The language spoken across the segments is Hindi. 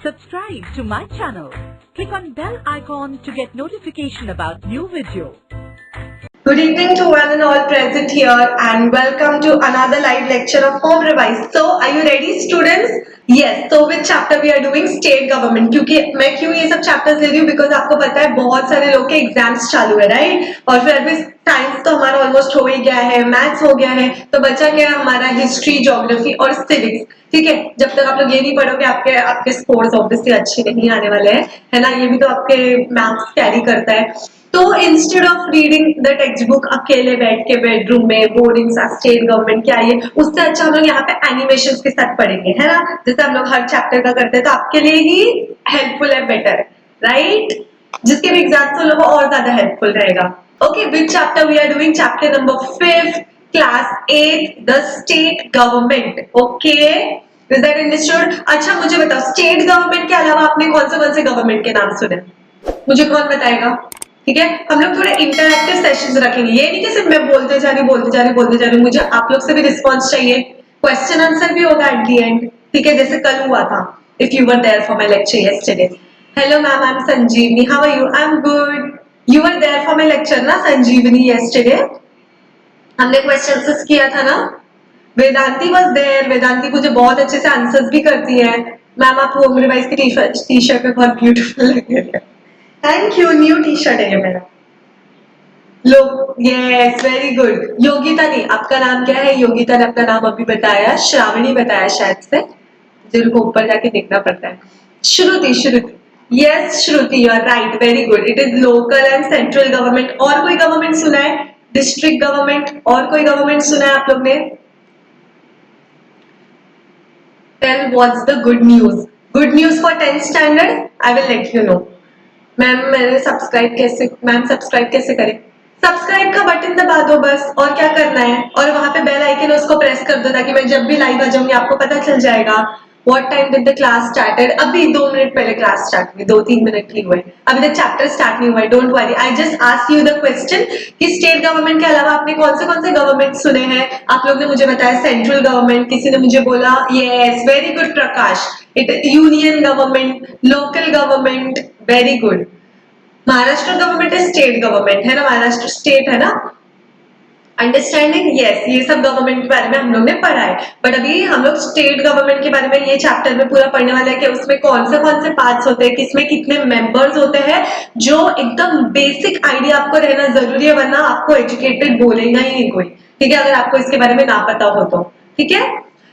Subscribe to my channel. Click on bell icon to get notification about new video. Good evening to one and all present here and welcome to another live lecture of Home Revise. So are you ready students? Yes. So which chapter we are doing? State government. क्योंकि मैं क्यों ये सब chapters ले रही हूँ? Because आपको पता है बहुत सारे लोग के एग्जाम्स चालू है, राइट? और फिर अभी साइंस तो हमारा ऑलमोस्ट हो ही गया है, मैथ्स हो गया है, तो बचा क्या है हमारा हिस्ट्री, ज्योग्राफी और सिविक्स. ठीक है, जब तक आप लोग ये नहीं पढ़ोगे आपके स्कोर्स ऑब्वियसली अच्छे नहीं आने वाले हैं, है ना? ये भी तो आपके मैथ्स कैरी करता है. तो instead of reading the text book अकेले बैठ के बेडरूम में बोरिंग सा स्टेट गवर्नमेंट क्या है, उससे अच्छा हम लोग यहाँ पे एनिमेशंस के साथ पढ़ेंगे, है ना? जैसे हम लोग हर चैप्टर का करते हैं, तो आपके लिए ही हेल्पफुल है, बेटर, राइट? जिसके भी एग्जाम्स लोगों को और ज्यादा हेल्पफुल रहेगा. Okay, which chapter we are doing? Chapter number 5 class 8 the state government. Okay, is that understood? अच्छा मुझे बताओ, स्टेट गवर्नमेंट के अलावा आपने कौन से गवर्नमेंट के नाम सुने? मुझे कौन बताएगा? ठीक है, हम लोग थोड़े इंटरैक्टिव सेशंस रखेंगे. ये नहीं कि सिर्फ मैं बोलते जा रही, मुझे आप लोग से भी रिस्पॉन्स चाहिए. क्वेश्चन आंसर भी होगा एट द एंड. ठीक है, जैसे कल हुआ था. If you were there for my lecture yesterday. Hello ma'am, I am Sanjivani, how are you? I am good. You were there for my lecture ना संजीवनी यस्टरडे? हमने क्वेश्चन आंसर्स किया था ना. Vedanti was there. वेदांती मुझे बहुत अच्छे से आंसर्स भी करती है. मैम आप होम रिवाइज की टी शर्ट पे बहुत ब्यूटीफुल लग रही है. Thank you. New T shirt है ये मेरा. लो, यस, वेरी गुड. योगिता नहीं, आपका नाम क्या है? योगिता ने अपना नाम अभी बताया, श्रावणी बताया शायद से, जिनको ऊपर जाके देखना पड़ता है. Shruti, yes Shruti, you are right, very good. It is local and central government. और कोई गवर्नमेंट सुना है? District government. और कोई गवर्नमेंट सुना है आप लोग ने? Tell what's the good news. Good news for 10th standard. I will let you know. Ma'am मैंने सब्सक्राइब कैसे करें? सब्सक्राइब का बटन दबा दो बस, और क्या करना है, और वहां पे बेल आइकन उसको प्रेस कर दो ताकि मैं जब भी लाइव आ जाऊंगी आपको पता चल जाएगा. What time did the class started? अभी 2 मिनट पहले क्लास स्टार्ट हुई, 2-3 मिनट ही हुए, अभी तक चैप्टर स्टार्ट नहीं हुआ है. Don't worry, I just ask you the question कि स्टेट गवर्नमेंट के अलावा आपने कौन से गवर्नमेंट सुने हैं? आप लोग ने मुझे बताया सेंट्रल गवर्नमेंट, किसी ने मुझे बोला yes, very good Prakash, it union government, local government, very good. Maharashtra government है, स्टेट गवर्नमेंट है ना, महाराष्ट्र स्टेट है ना. अंडरस्टैंडिंग? यस, ये सब गवर्नमेंट के बारे में हम लोग ने पढ़ा है, बट अभी हम लोग स्टेट गवर्नमेंट के बारे में ये चैप्टर में पूरा पढ़ने वाले हैं कि उसमें कौन से पार्ट्स होते हैं, किसमें कितने मेंबर्स होते हैं, जो एकदम बेसिक आइडिया आपको रहना जरूरी है, वरना आपको एजुकेटेड बोलेगा ही नहीं कोई. ठीक है, अगर आपको इसके बारे में ना पता हो तो. ठीक है,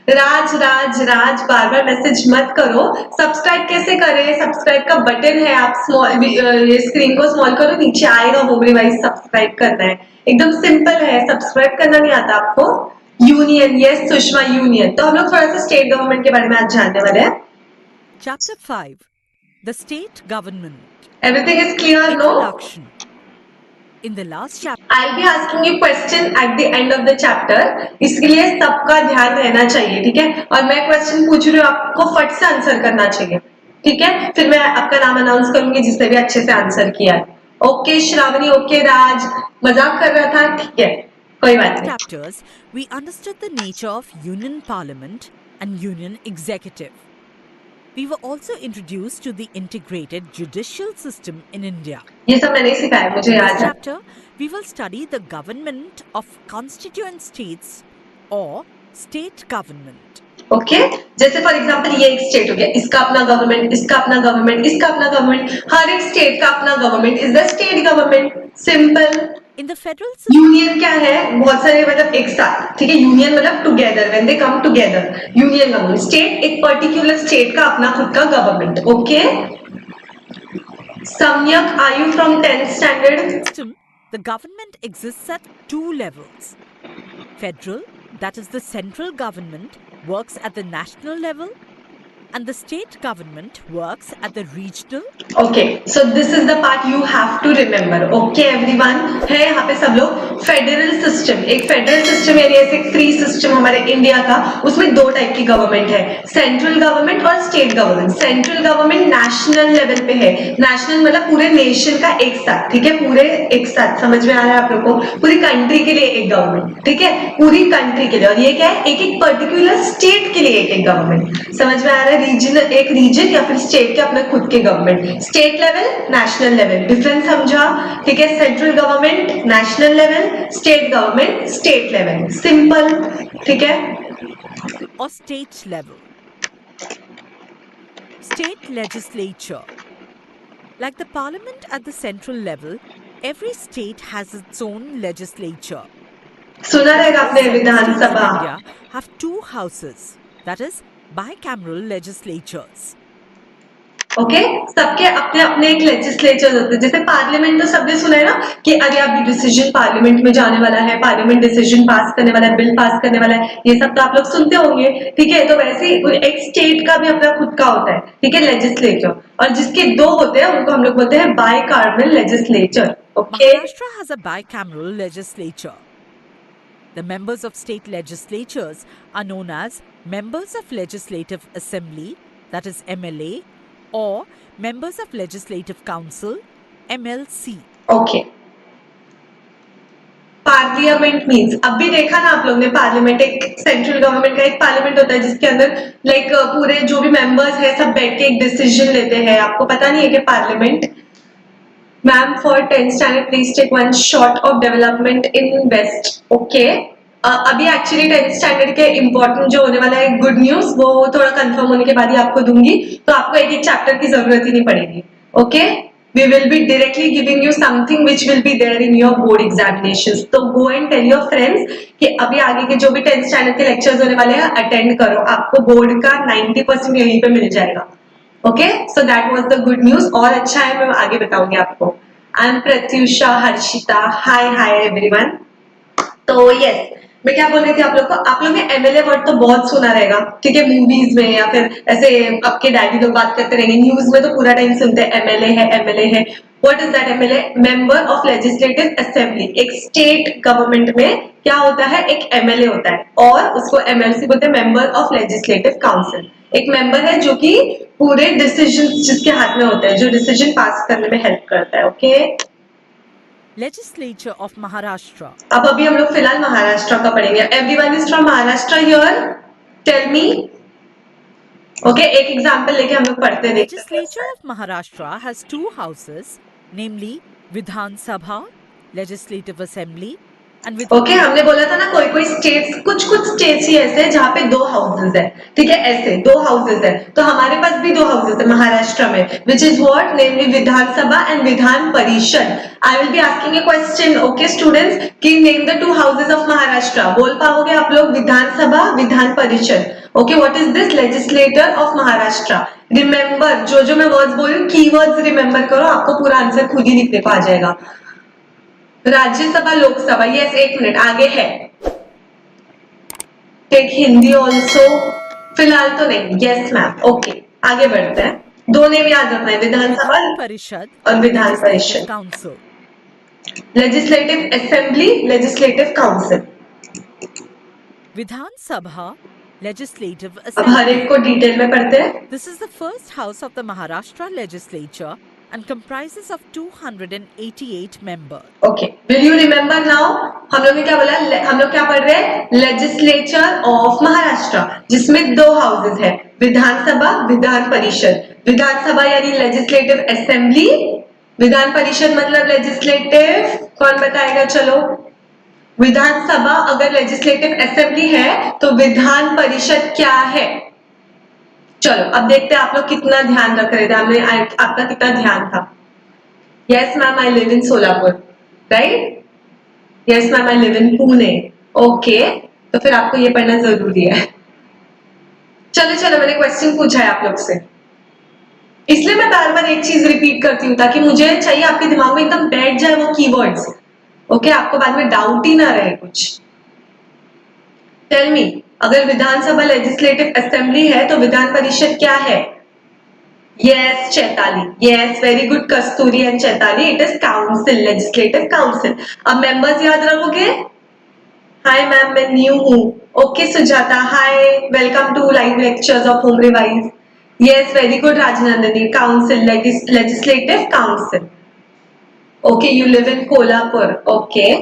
राज बार बार मैसेज मत करो. सब्सक्राइब कैसे करें? सब्सक्राइब का बटन है, आप स्क्रीन को स्मॉल करो, नीचे आएगा होम रिवाइज, सब्सक्राइब करना है. एकदम सिंपल है, सब्सक्राइब करना नहीं आता आपको. Union, yes Sushma, union. तो हम लोग थोड़ा सा स्टेट गवर्नमेंट के बारे में आज जानने वाले हैं. Chapter 5 The State Government. Everything is clear, no? Introduction. In the last chapter, I'll be asking you question at the end of the chapter. इसके लिए सबका ध्यान रहना चाहिए, ठीक है? और मैं क्वेश्चन पूछ रही हूँ, आपको फट से आंसर करना चाहिए, ठीक है? फिर मैं आपका नाम अनाउंस करूंगी जिसने भी अच्छे से आंसर किया है. ओके श्रावणी, ओके राज, मजाक कर रहा था, ठीक है, कोई बात नहीं. chapters, we understood the nature of Union Parliament and Union Executive. We were also introduced to the integrated judicial system in India. ये सब मैंने सिखाया, मुझे In याद this है. chapter, we will study the government of constituent states or state government. Okay, जैसे फॉर एग्जांपल ये एक स्टेट हो गया, इसका अपना गवर्नमेंट, इसका अपना गवर्नमेंट, इसका अपना गवर्नमेंट, हर एक स्टेट का अपना government is the state government. Simple. In the federal system, union क्या है? बहुत सारे मतलब एक साथ, ठीक है? यूनियन मतलब together, when they come together, union government. State एक पर्टिकुलर स्टेट का अपना खुद का government. Okay. Samyak, are you from 10th standard? the government exists at 2 levels. Federal, that is the central government, works at the national level, and the state government works at the regional. Okay, so this is the part you have to remember. Okay everyone, है यहाँ पे सब लोग. फेडरल सिस्टम, एक फेडरल सिस्टम यानी ऐसे 3 सिस्टम हमारे इंडिया का, उसमें 2 टाइप की गवर्नमेंट है, सेंट्रल गवर्नमेंट और state government. Central government national level पे है. नेशनल मतलब पूरे नेशन का एक साथ, ठीक है? पूरे एक साथ, समझ में आ रहा है आप लोग को? पूरी कंट्री के लिए एक गवर्नमेंट, ठीक है? पूरी कंट्री के लिए. और ये क्या है? एक एक पर्टिकुलर स्टेट के लिए एक एक गवर्नमेंट. समझ में आ रहा है? रीजन, एक रीजन या फिर स्टेट के अपने खुद के government, state level, national level, difference समझा, ठीक है। Central government national level, state government state level, simple, ठीक है। or state level. State legislature. Like the parliament at the central level, every state has its own legislature. सुना रहेगा आपने Seven states in Vidhan Sabha, India have two houses, that is, bicameral legislatures. Okay. सबके अपने अपने एक लेजिस्लेचर होते हैं। जैसे पार्लियामेंट तो सबने सुना है ना कि अरे अभी डिसीजन पार्लियामेंट में जाने वाला है, पार्लियामेंट डिसीजन पास करने वाला है, बिल पास करने वाला है, ये सब तो आप लोग सुनते होंगे, ठीक है। तो वैसे ही एक स्टेट का भी अपना खुद का होता है, ठीक है, लेजिस्लेचर। और जिसके दो होते हैं उनको हम लोग बोलते हैं bicameral legislature, okay. Maharashtra has a bicameral legislature. The members of state legislatures are known as members of Legislative Assembly, that is MLA, or members of Legislative Council, MLC. Okay, parliament means, अब भी देखा ना आप लोग ने, पार्लियामेंट एक सेंट्रल गवर्नमेंट का एक पार्लियामेंट होता है जिसके अंदर लाइक पूरे जो भी मेंबर्स है सब बैठ के एक डिसीजन लेते हैं। आपको पता नहीं है कि parliament, ma'am for 10th standard please take one shot of development in west, okay. अभी एक्चुअली 10th स्टैंडर्ड के इंपॉर्टेंट जो होने वाला है गुड न्यूज, वो थोड़ा कंफर्म होने के बाद ही आपको दूंगी, तो आपको एक एक चैप्टर की जरूरत ही नहीं पड़ेगी, okay. We will be directly giving you something which will be there in your board examinations. तो go and tell your friends कि अभी आगे के जो भी 10th स्टैंडर्ड के लेक्चर्स होने वाले हैं अटेंड करो, आपको बोर्ड का 90% यहीं पे मिल जाएगा, okay. So that was the good news. और अच्छा है, मैं आगे बताऊंगी आपको। I am Pratyusha Harshita, hi hi everyone. तो यस, मैं क्या बोल रही थी आप लोग को, आप लोग ने एमएलए वर्ड तो बहुत सुना रहेगा, ठीक है, मूवीज में या फिर ऐसे आपके डैडी लोग बात करते रहेंगे, न्यूज में तो पूरा टाइम सुनते हैं एमएलए है एमएलए है। What is that MLA? Member of legislative assembly. एक स्टेट गवर्नमेंट में क्या होता है, एक एमएलए होता है, और उसको एमएलसी बोलते हैं, मेंबर ऑफ लेजिस्लेटिव काउंसिल। एक मेंबर है जो कि पूरे डिसीजन जिसके हाथ में होते हैं, जो डिसीजन पास करने में हेल्प करता है, ओके। Legislature of Maharashtra. अब अभी हम लोग फिलहाल महाराष्ट्र का पढ़ेंगे। Everyone is from Maharashtra here, tell me, okay. एक एग्जांपल लेके हम लोग पढ़ते देखते हैं। Legislature of Maharashtra has two houses, namely Vidhan Sabha, Legislative Assembly, and Vidhan. Okay, हमने बोला था ना कोई कोई स्टेट्स, कुछ कुछ स्टेट्स ही ऐसे हैं जहाँ पे दो हाउसेज है, ठीक है, ऐसे दो हाउसेज है। तो हमारे पास भी दो हाउसेज है महाराष्ट्र में, which is what, namely Vidhan Sabha and Vidhan Parishad. I will be asking a question, okay students, कि name the two houses of Maharashtra. बोल पाओगे आप लोग? Vidhan Sabha, Vidhan Parishad, okay. What is this? Legislator of Maharashtra. Remember, जो मैं वर्ड्स बोल रही हूँ, कीवर्ड्स रिमेंबर करो, आपको पूरा आंसर खुद ही लिखने को आ जाएगा। राज्यसभा, लोकसभा, यस, एक मिनट आगे है, टेक हिंदी ऑल्सो, फिलहाल तो नहीं, यस मैम, ओके। आगे बढ़ते हैं, दो नेम याद रखना है, विधानसभा परिषद और Vidhan Parishad. Council. Legislative assembly, legislative council. Vidhan Sabha, Legislative अब हर Assembly. एक को डिटेल में पढ़ते हैं। This is the first house of the Maharashtra legislature and comprises of 288 members. Okay, will you remember now? हम लोग ने क्या बोला, हम लोग क्या पढ़ रहे हैं? लेजिस्लेचर ऑफ महाराष्ट्र, जिसमें दो हाउसेज है, विधानसभा, विधान परिषद। विधानसभा यानी लेजिस्लेटिव असेंबली, विधान परिषद मतलब लेजिस्लेटिव, कौन बताएगा? चलो, विधानसभा अगर लेजिस्लेटिव असेंबली है तो विधान परिषद क्या है? चलो अब देखते हैं आप लोग कितना ध्यान रख रहे थे, हमने आपका कितना ध्यान था। Yes ma'am, I live in Solapur, right? Yes ma'am, I live in Pune, okay. तो फिर आपको ये पढ़ना जरूरी है। चलो मैंने क्वेश्चन पूछा है आप लोग से, इसलिए मैं बार बार एक चीज रिपीट करती हूँ ताकि मुझे चाहिए आपके दिमाग में एकदम बैठ जाए वो कीवर्ड्स, ओके, आपको बाद में डाउट ही ना रहे कुछ। टेल मी, अगर विधानसभा लेजिस्लेटिव असेंबली है तो विधान परिषद क्या है? Yes Chaitali, yes, very good Kasturi and Chaitali, it is council, legislative council. अब मेंबर्स याद रखोगे? हाय मैम, मैं न्यू हूँ, okay Sujata, hi, welcome to live lectures of home revise. Yes, very good Rajnandini, council, legislative council, okay. You live in Kolhapur, okay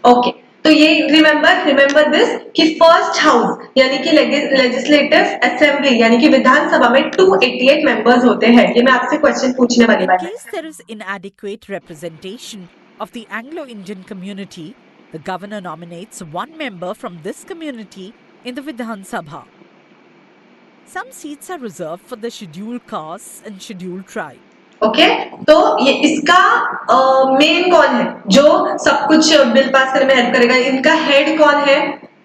okay. तो ये रिमेंबर दिस कि फर्स्ट हाउस यानी कि लेजिस्लेटिव असेंबली यानी कि विधानसभा में 288 मेंबर्स होते हैं। ये मैं आपसे क्वेश्चन पूछने वाली In बात है। case there is inadequate representation of the Anglo-Indian community, the governor nominates one member from this community in the Vidhan Sabha. Some seats are reserved for the scheduled castes and scheduled tribes. Okay तो ये इसका मेन कौन है जो सब कुछ बिल पास करने में हेल्प करेगा? इनका हेड कौन है?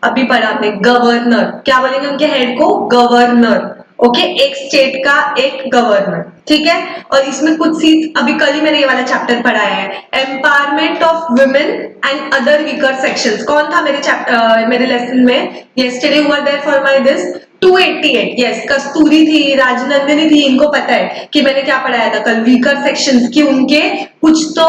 अभी पढ़ा आपने, गवर्नर। क्या बोलेंगे उनके हेड को? गवर्नर। ओके, एक स्टेट का एक गवर्नर, ठीक है। और इसमें कुछ सीट्स अभी कल ही मैंने ये वाला चैप्टर पढ़ाया है, empowerment of women and other weaker sections. कौन था मेरे लेसन में? यस्टरडे हुआ there for my this 288। Yes, Kasturi थी, राजनंदिनी थी। इनको पता है कि मैंने क्या पढ़ाया था कल, वीकर सेक्शंस की उनके कुछ तो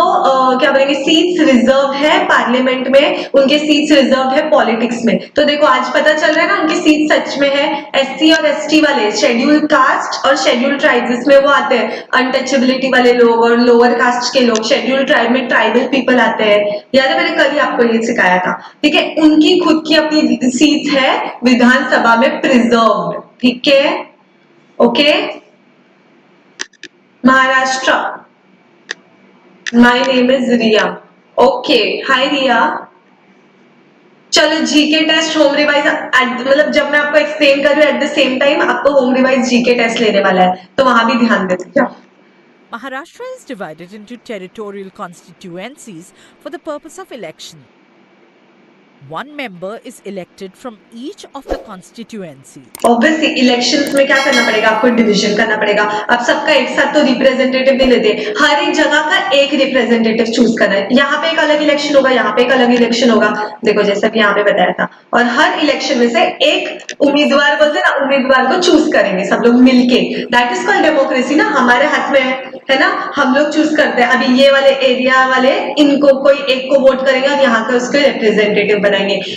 क्या बोलेंगे सीट्स रिजर्व है पार्लियामेंट में, उनके सीट्स रिजर्व है पॉलिटिक्स में। तो देखो आज पता चल रहा है ना उनकी सीट सच में है। एससी और एसटी वाले, शेड्यूल्ड कास्ट और शेड्यूल्ड ट्राइब्स, इसमें वो आते हैं अनटचेबिलिटी वाले लोग और लोअर कास्ट के लोग। शेड्यूल्ड ट्राइब में ट्राइबल पीपल आते हैं, याद है मैंने कल ही आपको ये सिखाया था, ठीक है। उनकी खुद की अपनी सीट्स है विधानसभा में प्रिजर्व्ड, ठीक है। Okay, Maharashtra, my name is Riya. Okay, hi Riya. चलो जीके टेस्ट होम रिवाइज, मतलब जब मैं आपको एक्सप्लेन कर रही हूँ एट द सेम टाइम आपको होम रिवाइज जीके टेस्ट लेने वाला है, तो वहां भी ध्यान देते क्या। Maharashtra is divided into territorial constituencies for the purpose of election. One member is elected from each of the constituencies. Obviously elections में क्या करना पड़ेगा आपको? डिवीजन करना पड़ेगा। अब सबका एक साथ तो रिप्रेजेंटेटिव नहीं लेते, हर एक जगह का एक रिप्रेजेंटेटिव चूज करना है। यहाँ पे एक अलग इलेक्शन होगा, यहाँ पे एक अलग इलेक्शन होगा, देखो जैसा कि यहाँ पे बताया था। और हर इलेक्शन में से एक उम्मीदवार, बोलते ना, उम्मीदवार को चूज करेंगे सब लोग मिलके। दैट इज कॉल्ड डेमोक्रेसी ना, हमारे हाथ में है ना, हम लोग चूज करते हैं। अभी ये वाले एरिया वाले इनको कोई एक को वोट करेंगे और यहाँ के उसके रिप्रेजेंटेटिव बनाएंगे,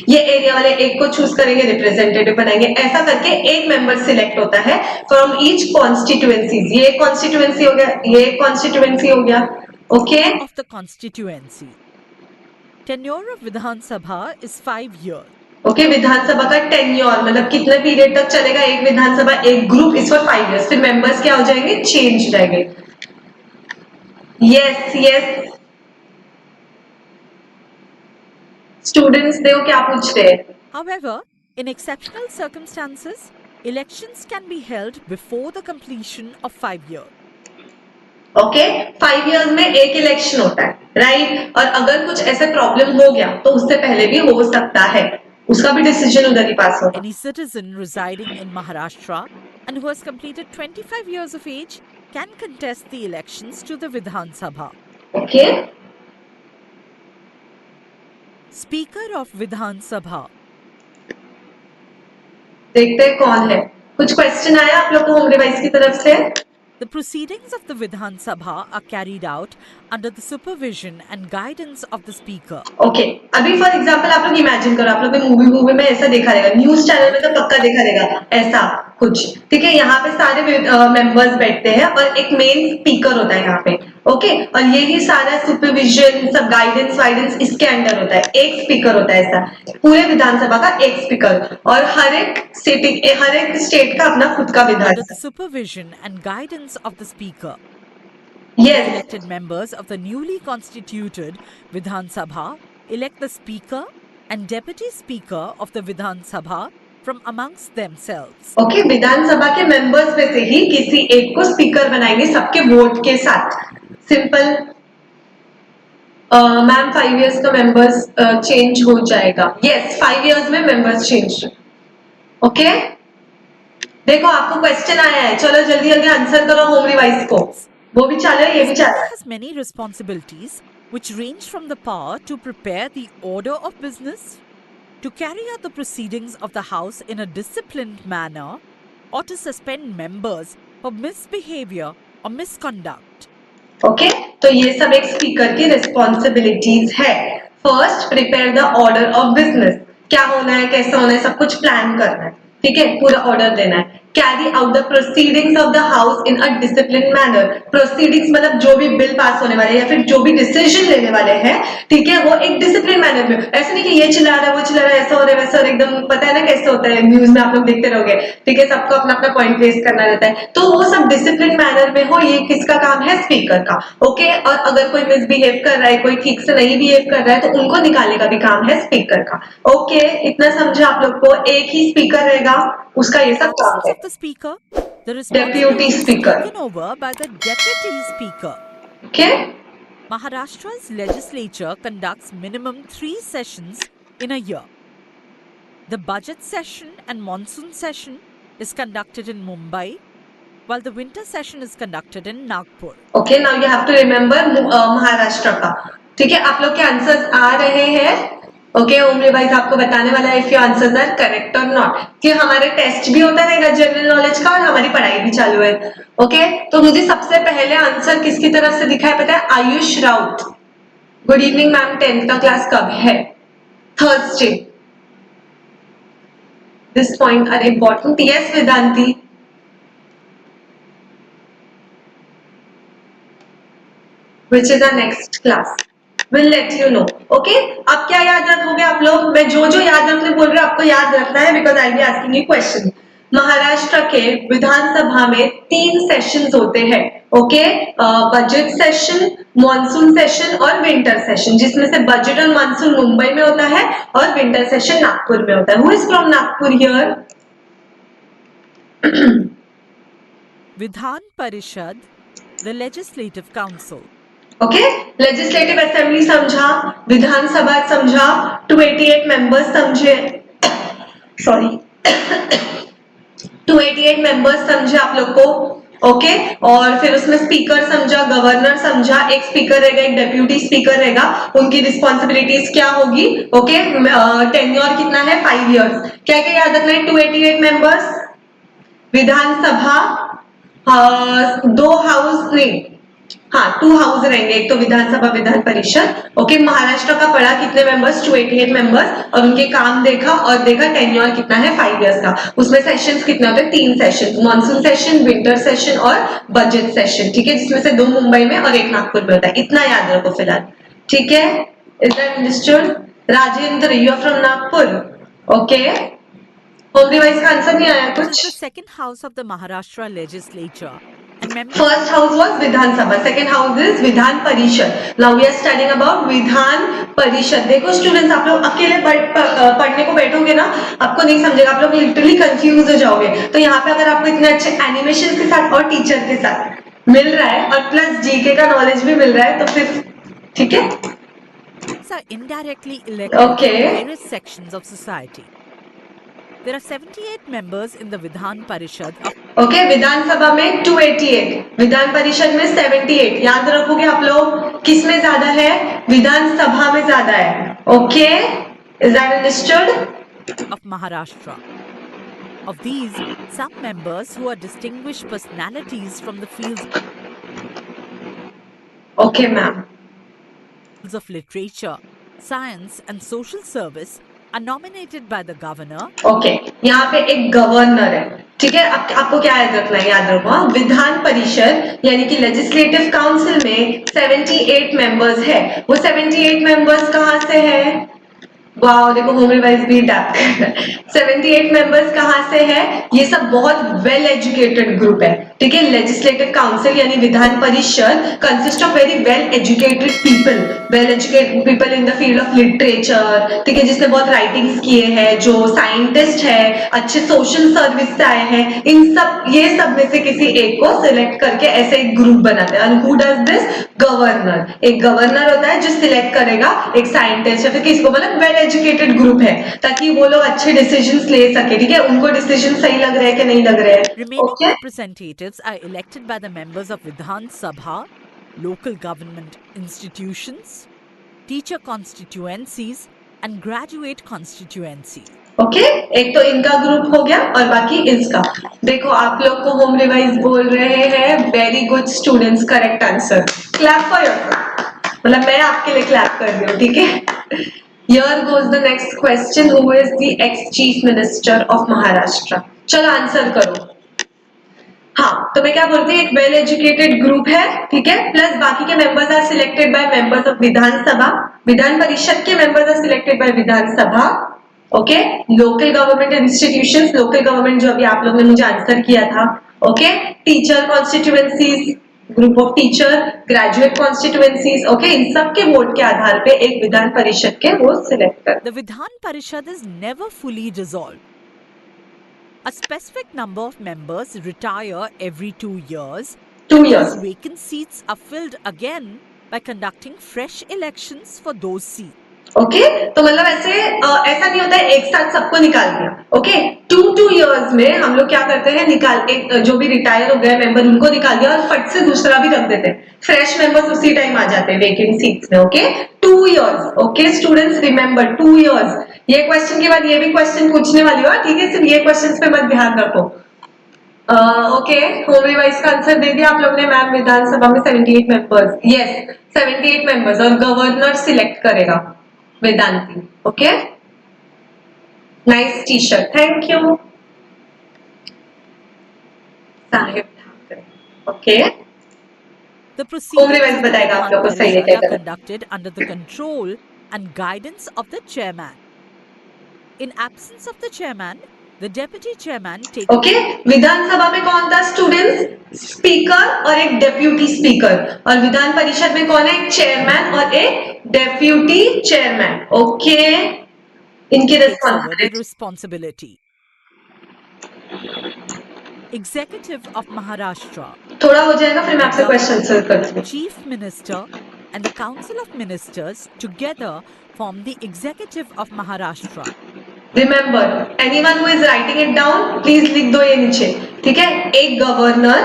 ये एरिया वाले एक को चूज करेंगे, रिप्रेजेंटेटिव बनाएंगे। ऐसा करके एक मेंबर सिलेक्ट होता है फ्रॉम ईच कॉन्स्टिट्यूएंसीज। ये कॉन्स्टिट्यूएंसी हो गया, ये कॉन्स्टिट्यूएंसी हो गया। Okay, Of the constituency. Tenure of Vidhan Sabha is 5 years. Okay, विधानसभा का टेन्योर मतलब कितने पीरियड तक चलेगा एक विधानसभा, एक ग्रुप, इस फॉर 5 years। फिर मेंबर्स क्या हो जाएंगे? चेंज हो जाएंगे। यस यस, स्टूडेंट्स देखो क्या पूछ रहे हैं। However, in exceptional circumstances, elections can be held before the completion of 5 years. Okay, 5 years में एक इलेक्शन होता है, राइट। और अगर कुछ ऐसे प्रॉब्लम हो गया तो उससे पहले भी हो सकता है, उसका भी डिसीजन उधर ही पास होगा। Any citizen residing in Maharashtra and who has completed 25 years of age can contest the elections to the Vidhan Sabha. Okay, Speaker of Vidhan Sabha. देखते हैं कौन है। कुछ क्वेश्चन आया आप लोग को होम रिवाइज की तरफ से? The proceedings of the Vidhan Sabha are carried out under the supervision and guidance of the Speaker. Okay, अभी फॉर एग्जांपल आप लोग इमेजिन करो, आप लोग ने मूवी में ऐसा देखा रहेगा, न्यूज चैनल में तो पक्का देखा रहेगा ऐसा कुछ, ठीक है। यहाँ पे सारे मेंबर्स बैठते हैं और एक मेन स्पीकर होता है यहाँ पे, ओके। और यही सारा सुपरविजन, सब गाइडेंस वाइडेंस इसके अंडर होता है। एक स्पीकर होता है ऐसा, पूरे विधानसभा का एक स्पीकर, और हर एक स्टेट का अपना खुद का Under the Vidhan Sabha. supervision and guidance of the Speaker, yes, elected members of the newly constituted Vidhan Sabha elect the Speaker and Deputy Speaker of the Vidhan Sabha from amongst themselves. Okay, Vidhan Sabha के मेंबर्स में से ही किसी एक को स्पीकर बनाएंगे सबके वोट के साथ। सिंपल। मैम 5 years का मेंबर्स चेंज हो जाएगा। यस, 5 years में मेंबर्स चेंज। ओके, देखो आपको क्वेश्चन आया है, चलो जल्दी जल्दी आंसर करो होम रिवाइज को। वो भी चाल रहा है, ये भी चाल रहा है। Has many responsibilities which range from the power to prepare the order of business, to carry out the proceedings of the House in a disciplined manner, or to suspend members for misbehavior or misconduct. Okay, तो ये सब एक स्पीकर की रिस्पॉन्सिबिलिटीज है। First, prepare the order of business, क्या होना है, कैसा होना है, सब कुछ प्लान करना है, ठीक है, पूरा ऑर्डर देना है। Carry out the proceedings of the house in a discipline manner. Proceedings मतलब जो भी बिल पास होने वाले या फिर जो भी डिसीजन लेने वाले हैं, ठीक है, वो एक डिसिप्लिन मैनर में। ऐसे नहीं कि ये चिल्ला रहा है वो चिल्ला रहा है, ऐसा हो रहा है वैसा हो रहा है, एकदम पता है ना कैसे होता है, न्यूज में आप लोग देखते रहोगे, ठीक है, सबको अपना अपना पॉइंट रेज करना रहता है, तो वो सब डिसिप्लिन मैनर में हो, ये किसका काम है? स्पीकर का। ओके, और अगर कोई मिसबिहेव कर रहा है, कोई ठीक से नहीं बिहेव कर रहा है, तो उनको निकालने का भी काम है स्पीकर का। ओके, इतना समझा आप लोग को? एक ही स्पीकर रहेगा, उसका ये सब काम है। Of the speaker, the Deputy responsibility is speaker. taken over by the deputy speaker. Okay, Maharashtra's legislature conducts minimum 3 sessions in a year. The budget session and monsoon session is conducted in Mumbai, while the winter session is conducted in Nagpur. Okay, now you have to remember Maharashtra का। ठीक है, आप लोग के आंसर्स आ रहे हैं। ओके, ओम रिवाइज आपको बताने वाला है if your answers are correct और नॉट। कि हमारे टेस्ट भी होता रहेगा जनरल नॉलेज का और हमारी पढ़ाई भी चालू है। ओके, तो मुझे सबसे पहले आंसर किसकी तरफ से दिखा है पता है? Ayush Raut. Good evening ma'am, 10th का क्लास कब है? Thursday. This point are important. Yes Vedanti, which is our next class. We'll let you know. Okay? अब क्या याद रखोगे आप लोग? मैं जो जो याद रखने बोल रही हूँ आपको याद रखना है, because I'll be asking you question. Maharashtra के विधानसभा में 3 सेशंस होते हैं। Okay, budget session, monsoon session और विंटर सेशन, जिसमें से बजट और मॉनसून मुंबई में होता है और विंटर सेशन नागपुर में होता है। Who is from Nagpur here? Vidhan Parishad, the legislative council. Okay, legislative assembly समझा, विधानसभा समझा, 288 मेंबर्स समझे, सॉरी 288 मेंबर्स समझे आप लोग को। ओके, और फिर उसमें स्पीकर समझा, गवर्नर समझा, एक स्पीकर रहेगा, एक डेप्यूटी स्पीकर रहेगा, उनकी रिस्पॉन्सिबिलिटीज क्या होगी। ओके, टेन्योर कितना है? 5 इयर्स। क्या क्या याद रखना है? 288 मेंबर्स, विधानसभा, 2 हाउस नहीं, हाँ 2 हाउस रहेंगे, एक तो विधानसभा विधान परिषद। ओके, महाराष्ट्र का पढ़ा कितने मेंबर्स? 288 मेंबर्स, और उनके काम देखा और देखा टेन्योर कितना है? 5 इयर्स का। उसमें सेशंस कितने होते हैं? 3 session, monsoon session, winter session और बजट सेशन। ठीक है, जिसमें से 2 मुंबई में और 1 नागपुर में होता है। इतना याद रखो फिलहाल, ठीक है? Is that understood? Rajendra, you are from Nagpur. Okay, home device का आंसर नहीं आया कुछ? The second house of the Maharashtra legislature. First house was Vidhan Sabha, second house is Vidhan Parishad. Now we are studying about Vidhan Parishad. देखो स्टूडेंट्स, आप लोग अकेले पढ़ने को बैठोगे ना, आपको नहीं समझेगा, आप लोग लिटरली कंफ्यूज हो जाओगे। तो यहाँ पे अगर आपको इतने अच्छे एनिमेशन के साथ और टीचर के साथ मिल रहा है और प्लस जीके का नॉलेज भी मिल रहा है, तो फिर ठीक है। Are indirectly elected Okay. from various sections of society. There are 78 members in the Vidhan Parishad of okay, Vidhan Sabha में 288, विधान परिषद में 78। याद रखोगे आप लोग, किसमें ज्यादा है? विधानसभा में ज्यादा है। Okay, is that understood? of Maharashtra. Of these, some members who are distinguished personalities from the fields okay ma'am, of literature, science and social service are nominated by the governor. Okay, यहाँ पे एक गवर्नर है। ठीक है, आपको क्या याद रखना है? याद रखो, विधान परिषद यानी कि लेजिस्लेटिव काउंसिल में 78 मेंबर्स है। वो 78 मेंबर्स कहाँ से है? वाओ, देखो होम रिवाइज भी डैप 78 मेंबर्स कहाँ से है? ये सब बहुत वेल एजुकेटेड ग्रुप है। ठीक है, लेजिस्लेटिव काउंसिल यानी Vidhan Parishad consist of very well educated people, well educated people in the field of literature. ठीक है, जिसने बहुत राइटिंग्स किए हैं, जो साइंटिस्ट है, अच्छे सोशल सर्विस से आए हैं, इन सब ये सब में से किसी एक को सिलेक्ट करके ऐसे एक ग्रुप बनाते हैं। Who does this? गवर्नर। एक गवर्नर होता है जो सिलेक्ट करेगा एक साइंटिस्ट या फिर किसको, मतलब वेल एजुकेटेड ग्रुप है, ताकि वो लोग अच्छे डिसीजंस ले सके। ठीक है, उनको डिसीजन सही लग रहे हैं कि नहीं लग रहे हैं। Remaining representatives are elected by the members of Vidhan Sabha, local government institutions, teacher constituencies and graduate constituencies. Okay, एक तो इनका ग्रुप हो गया और बाकी इसका। देखो आप लोग को होम रिवाइज बोल रहे हैं, very good students, correct answer. Clap for yourself, मतलब मैं आपके लिए क्लैप कर रही हूँ। ठीक है, here goes the next question, who is the ex chief minister of Maharashtra? चलो आंसर करो। हाँ, तो मैं क्या बोलती हूँ, एक वेल एजुकेटेड ग्रुप है, ठीक है, प्लस बाकी के members are selected by members of Vidhan Sabha, Vidhan Parishad के members are selected by Vidhan Sabha, okay, local government institutions, local government जो अभी आप लोगों ने मुझे आंसर किया था, okay, teacher constituencies, group of teacher, graduate constituencies, okay, इन सब के वोट के आधार पे एक विधान परिषद के वो सिलेक्ट कर। The Vidhan Parishad is never fully dissolved. A specific number of members retire every 2 years. 2 Those years. vacant seats are filled again by conducting fresh elections for those seats. Okay, तो मतलब ऐसे ऐसा नहीं होता है एक साथ सबको निकाल दिया, ओके, 2 years में हम लोग क्या करते हैं, निकाल एक जो भी रिटायर हो गए मेंबर उनको निकाल दिया और फट से दूसरा भी रख देते हैं, फ्रेश मेंबर्स उसी टाइम आ जाते हैं वेकेंट सीट्स में, okay, 2 years, okay students remember 2 years। ये क्वेश्चन के बाद ये भी क्वेश्चन पूछने वाली हो, ठीक है, सिर्फ ये क्वेश्चन पे मत ध्यान रखो। ओके, होम रिवाइज का आंसर दे दिया आप लोग ने मैम, विधानसभा में 78 मेंबर्स, यस 78 मेंबर्स, और गवर्नर सिलेक्ट करेगा Vedanti, okay, nice T shirt, thank you Sahib Thackeray, okay. The proceedings revise of the बताएगा आप लोग को Vidhan सही है Parishad क्या are गलत। conducted under the control and guidance of the chairman. In absence of the chairman, the deputy chairman takes okay, Vidhan Sabha में कौन था स्टूडेंट्स, स्पीकर और एक डेप्यूटी स्पीकर, और विधान परिषद में कौन है, एक चेयरमैन और एक डेप्यूटी चेयरमैन, ओके, इनकी over the responsibility. Executive of Maharashtra, थोड़ा हो जाएगा फिर मैं आपसे क्वेश्चन आंसर करती हूँ। Chief Minister and the Council of Ministers together form the Executive of Maharashtra. Remember, anyone who is writing it down please लिख दो ये नीचे, ठीक है, एक गवर्नर,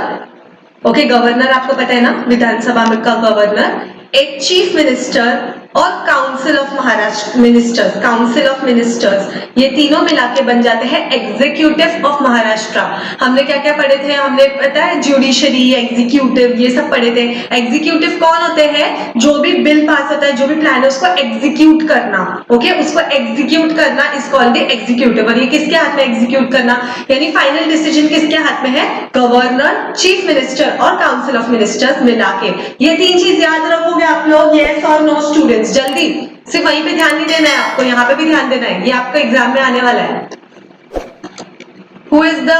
ओके, गवर्नर आपको पता है ना विधानसभा में का गवर्नर, एक चीफ मिनिस्टर और council of Maharashtra ministers, council of ministers, ये तीनों मिला के बन जाते हैं एग्जीक्यूटिव ऑफ महाराष्ट्र। हमने क्या क्या पढ़े थे, हमने पता है जुडिशरी, एग्जीक्यूटिव, ये सब पढ़े थे। एग्जीक्यूटिव कौन होते हैं, जो भी बिल पास होता है, जो भी प्लान है उसको एग्जीक्यूट करना, ओके, उसको एग्जीक्यूट करना इज कॉल्ड द एग्जीक्यूटिव। और ये किसके हाथ में एग्जीक्यूट करना, यानी फाइनल डिसीजन किसके हाथ में है, गवर्नर, चीफ मिनिस्टर और काउंसिल ऑफ मिनिस्टर्स मिला के। ये तीन चीज याद रखोगे आप लोग, यस और नो स्टूडेंट्स, जल्दी, सिर्फ वहीं पे ध्यान नहीं देना है आपको, यहाँ पे भी ध्यान देना है, ये आपको एग्जाम में आने वाला है। हु इज द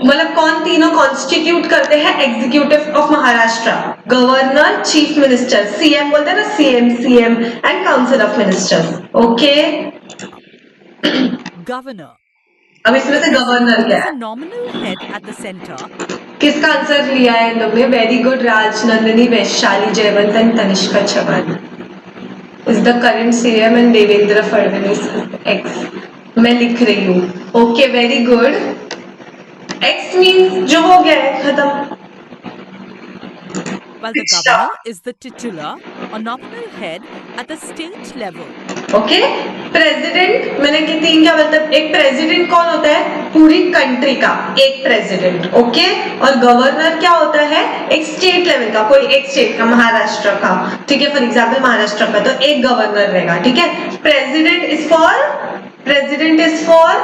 मतलब कौन तीनों कॉन्स्टिट्यूट करते हैं executive of Maharashtra, governor, chief minister, CM बोलते हैं ना, CM and council of ministers, okay. Governor. अब इसमें से गवर्नर क्या Is है, a nominal head at the center. किसका आंसर लिया है इन लोग ने, very good, Rajnandini Vaishali Jaywant and Tanishka Chauhan is the current CM and Devendra Fadnavis ex, मैं लिख रही हूँ, okay, very good. Ex means जो हो गया है, खत्म। While the governor is the titular or nominal head at the state level. Okay, president मैंने की तीन, क्या मतलब, एक प्रेसिडेंट कौन होता है, पूरी कंट्री का एक प्रेसिडेंट, ओके, और गवर्नर क्या होता है, एक स्टेट लेवल का, कोई एक स्टेट का, महाराष्ट्र का, ठीक है, फॉर एग्जाम्पल महाराष्ट्र का, तो एक गवर्नर रहेगा, ठीक है। प्रेसिडेंट इज फॉर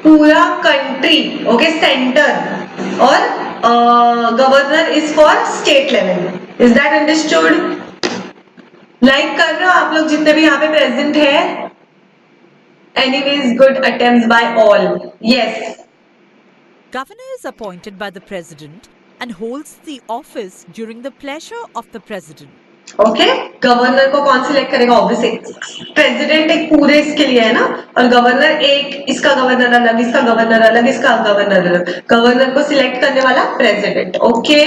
पूरा कंट्री, ओके, सेंटर, और governor is for state level, is that understood? Like कर रहे हो आप लोग जितने भी यहाँ पे प्रेजेंट है? Anyways, good attempts by all, yes. Governor is appointed by the president and holds the office during the pleasure of the president. Okay, governor को कौन सिलेक्ट करेगा, ऑब्वियसली प्रेसिडेंट एक पूरे इसके लिए है ना, और गवर्नर एक, इसका गवर्नर अलग, इसका गवर्नर अलग, इसका गवर्नर अलग, गवर्नर को सिलेक्ट करने वाला president, okay.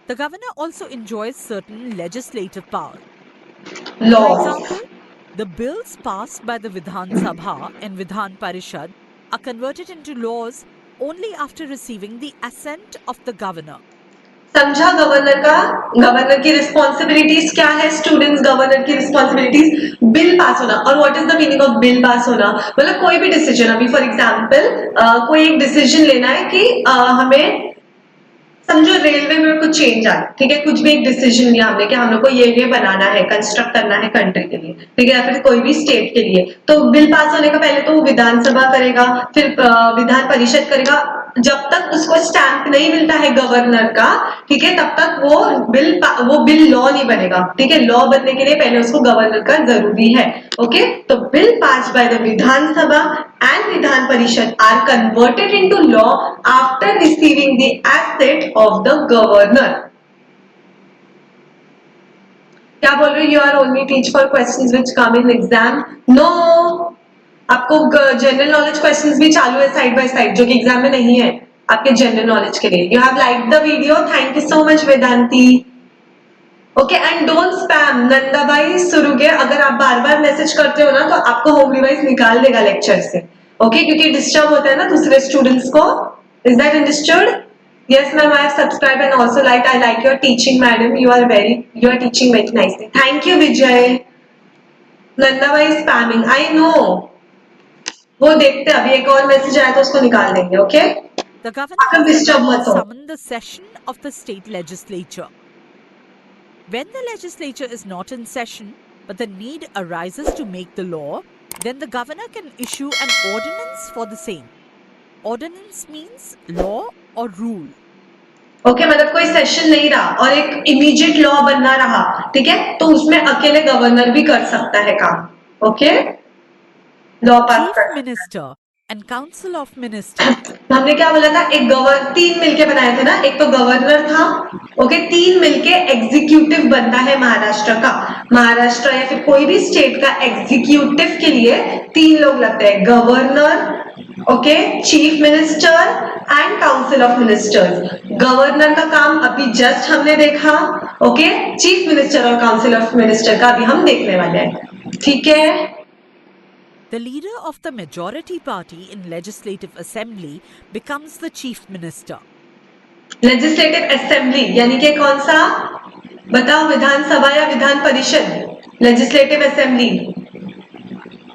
The governor also enjoys certain legislative power. Law, For example, the bills passed by the Vidhan Sabha and Vidhan Parishad are converted into laws only after receiving the assent of the governor. समझा? गवर्नर की रिस्पॉन्सिबिलिटीज क्या है स्टूडेंट्स, गवर्नर की रिस्पॉन्सिबिलिटीज बिल पास होना। और what is the meaning of bill pass होना, मतलब कोई भी डिसीजन, अभी फॉर एग्जांपल कोई एक डिसीजन लेना है कि हमें, समझो रेलवे में कुछ चेंज आ, ठीक है, कुछ भी एक डिसीजन लिया हमने कि हम लोग को ये बनाना है, कंस्ट्रक्ट करना है कंट्री के लिए, ठीक है, या फिर कोई भी स्टेट के लिए, तो बिल पास होने का पहले तो वो विधानसभा करेगा, फिर विधान परिषद करेगा, जब तक उसको स्टैंप नहीं मिलता है गवर्नर का, ठीक है, तब तक वो बिल लॉ नहीं बनेगा, ठीक है। लॉ बनने के लिए पहले उसको गवर्नर का जरूरी है। ओके, तो bill pass by the Vidhan Sabha and Vidhan Parishad are converted into law after receiving the asset of the governor. क्या बोल रहे हो? You are only teach for questions which come in exam? No, आपको जनरल नॉलेज क्वेश्चंस भी चालू है साइड बाय साइड, जो कि एग्जाम में नहीं है, आपके जनरल नॉलेज के लिए। You have like the video, thank you so much Vedanti. Okay, and don't spam. Nandabai Suruge, अगर आप बार बार मैसेज करते हो ना तो आपको होम रिवाइज निकाल देगा लेक्चर से। ओके, क्योंकि डिस्टर्ब होता है ना दूसरे स्टूडेंट्स को। Is that understood? Yes, ma'am, I have subscribed and also liked. I like your teaching, madam. You are teaching very nicely. Thank you, Vijay. Nanda is spamming. I know. वो देखते हैं, अभी एक और मैसेज आया तो उसको निकाल देंगे। ओके, The governor आप is डिस्टर्ब allowed मत to हो। summon the session of the state legislature. When the legislature is not in session, but the need arises to make the law, then the governor can issue an ordinance for the same. Ordinance means law or rule. Okay, मतलब कोई सेशन नहीं रहा और एक इमीडिएट लॉ बनना रहा, ठीक है, तो उसमें अकेले गवर्नर भी कर सकता है काम। ओके, लॉ पास Chief कर। Minister and Council of Ministers. हमने क्या बोला था? तीन मिलके बनाए थे ना, एक तो गवर्नर था। ओके, तीन मिलके एग्जीक्यूटिव बनता है महाराष्ट्र का। महाराष्ट्र या फिर कोई भी स्टेट का एग्जीक्यूटिव के लिए तीन लोग लगते हैं, governor, okay, chief minister and council of ministers. Governor का काम अभी जस्ट हमने देखा, ओके, चीफ मिनिस्टर और काउंसिल ऑफ मिनिस्टर का अभी हम देखने वाले हैं, ठीक है। The leader of the majority party in Legislative Assembly becomes the Chief Minister. Legislative assembly यानी कि कौन सा बताओ? विधानसभा या विधान परिषद? Legislative assembly.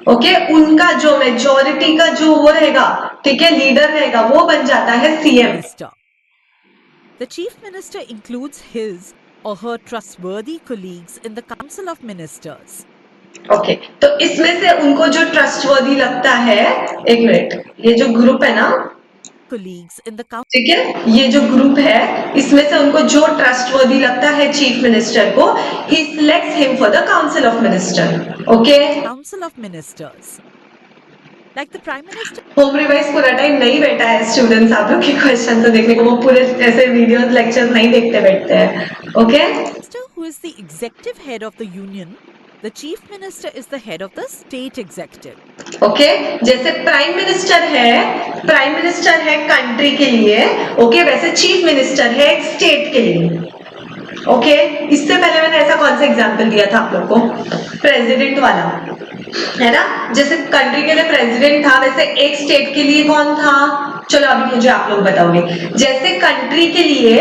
ओके, उनका जो मेजोरिटी का जो वो रहेगा, ठीक है, लीडर रहेगा, वो बन जाता है CM. Minister. The Chief Minister includes his or her trustworthy colleagues in the Council of Ministers. Okay, तो इसमें से उनको जो ट्रस्टवर्दी लगता है, एक मिनट, ये जो ग्रुप है ना, Colleagues in the Council ठीक है, ये जो ग्रुप है, इसमें से उनको जो ट्रस्टवर्दी लगता है चीफ मिनिस्टर को, he selects him for the council of minister. Okay, of Ministers. Like the Prime Minister home revise पूरा टाइम नहीं बैठा है स्टूडेंट्स, आप लोग के क्वेश्चन तो देखने को, वो पूरे ऐसे वीडियोस लेक्चर्स नहीं देखते बैठते हैं। Okay, who is the executive head of the union, the Chief Minister is the head of the state executive. Okay, जैसे प्राइम मिनिस्टर है कंट्री के लिए, ओके, वैसे चीफ मिनिस्टर है एक स्टेट के लिए। ओके, इससे पहले मैंने ऐसा कौन सा एग्जांपल दिया था आप लोग को? प्रेसिडेंट वाला, है ना? जैसे कंट्री के लिए प्रेसिडेंट था, वैसे एक स्टेट के लिए कौन था? चलो अभी मुझे आप लोग बताओगे। जैसे कंट्री के लिए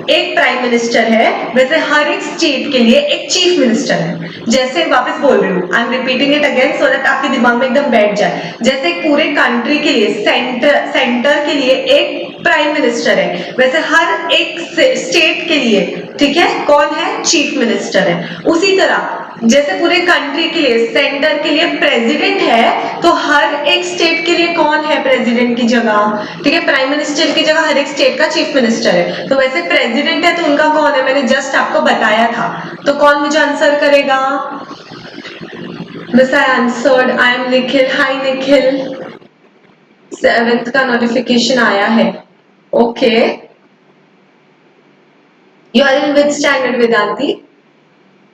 एक प्राइम मिनिस्टर है, वैसे हर एक स्टेट के लिए एक चीफ मिनिस्टर है। जैसे वापस बोल रही हूँ, I am repeating it again so that आपके दिमाग में एकदम बैठ जाए। जैसे पूरे कंट्री के लिए सेंटर के लिए एक प्राइम मिनिस्टर है, वैसे हर एक स्टेट के लिए, ठीक है, कौन है? चीफ मिनिस्टर है। उसी तरह जैसे पूरे कंट्री के लिए सेंटर के लिए प्रेसिडेंट है, तो हर एक स्टेट के लिए कौन है प्रेसिडेंट की जगह? ठीक है, प्राइम मिनिस्टर की जगह हर एक स्टेट का चीफ मिनिस्टर है। तो वैसे प्रेसिडेंट है तो उनका कौन है? मैंने जस्ट आपको बताया था। तो कौन मुझे आंसर करेगा? Miss I answered, I am Nikhil. Hi Nikhil, 7th का नोटिफिकेशन आया है। Okay, you are in which standard Vedanti?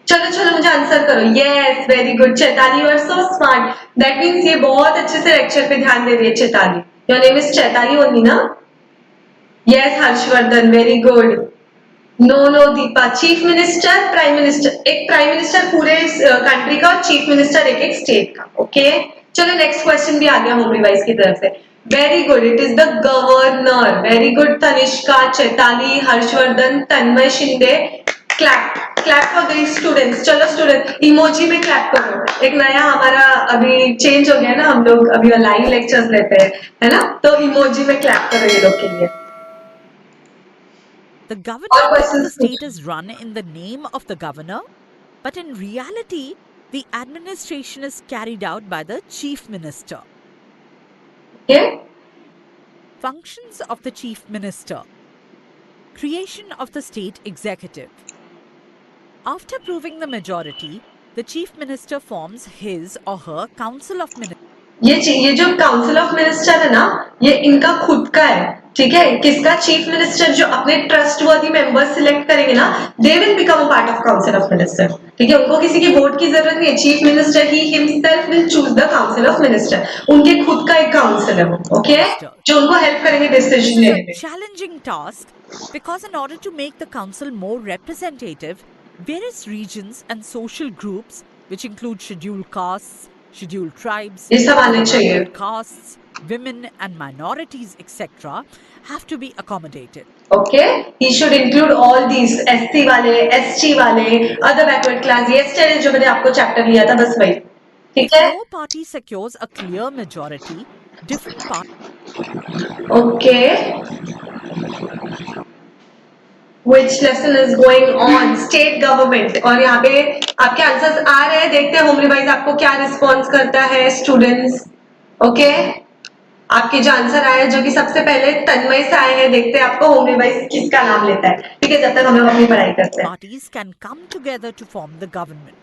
चलो चलो मुझे आंसर करो। Yes, very good Chaitali, you are so smart. That means ये बहुत अच्छे से लेक्चर पे ध्यान दे रही है Chaitali. Your name is Chaitali only ना? Yes Harshvardhan, very good. No no Deepa, chief minister, prime minister, एक प्राइम मिनिस्टर पूरे कंट्री का और चीफ मिनिस्टर एक एक स्टेट का। ओके, चलो नेक्स्ट क्वेश्चन भी आ गया होम रिवाइज की तरफ से। Very good, it is the governor. Very good Tanishka, Chaitali, Harshvardhan, Tanmay Shinde. Clap for these students. चलो स्टूडेंट, इमोजी में क्लैप करो। एक नया हमारा अभी चेंज हो गया ना, हम लोग अभी लाइव लेक्चर्स लेते हैं, है ना? तो इमोजी में क्लैप करो ये लोग के लिए। The government of the state is run in the name of the governor, but in reality, the administration is carried out by the chief minister. Okay? Functions of the Chief Minister. Creation of the State Executive. After proving the majority, the Chief Minister forms his or her Council of Ministers. ये जो काउंसिल ऑफ मिनिस्टर है ना, ये इनका खुद का है, ठीक है। किसका? चीफ मिनिस्टर जो अपने ट्रस्टवर्दी मेंबर्स सिलेक्ट करेंगे ना, they will become a part of council of minister, ठीक है। उनको किसी की वोट की जरूरत नहीं है। Chief minister he himself will choose the council of minister. उनके खुद का एक काउंसिल है वो, ओके, जो उनको हेल्प करेंगे डिसीजन लेने में। Challenging task because in order to make the council more representative, various regions and social groups, which include scheduled castes, scheduled tribes, ये सब आने चाहिए। castes, women and minorities, etc., have to be accommodated. Okay, he should include all these SC वाले, ST वाले, other backward class, yesterday जो मैंने आपको चैप्टर लिया था, बस वही, ठीक है। No party secures a clear majority. Different parties. Okay. Which lesson is going on? State government. और यहाँ पे आपके आंसर्स आ रहे हैं, देखते हैं होम रिवाइज आपको क्या रिस्पॉन्स करता है स्टूडेंट्स। ओके, आपके जो आंसर आए हैं, जो कि सबसे पहले तन्मय से आए हैं, देखते हैं आपको होम रिवाइज किसका नाम लेता है, ठीक है, जब तक हम लोग अपनी पढ़ाई करते हैं। Parties can come together to form the government.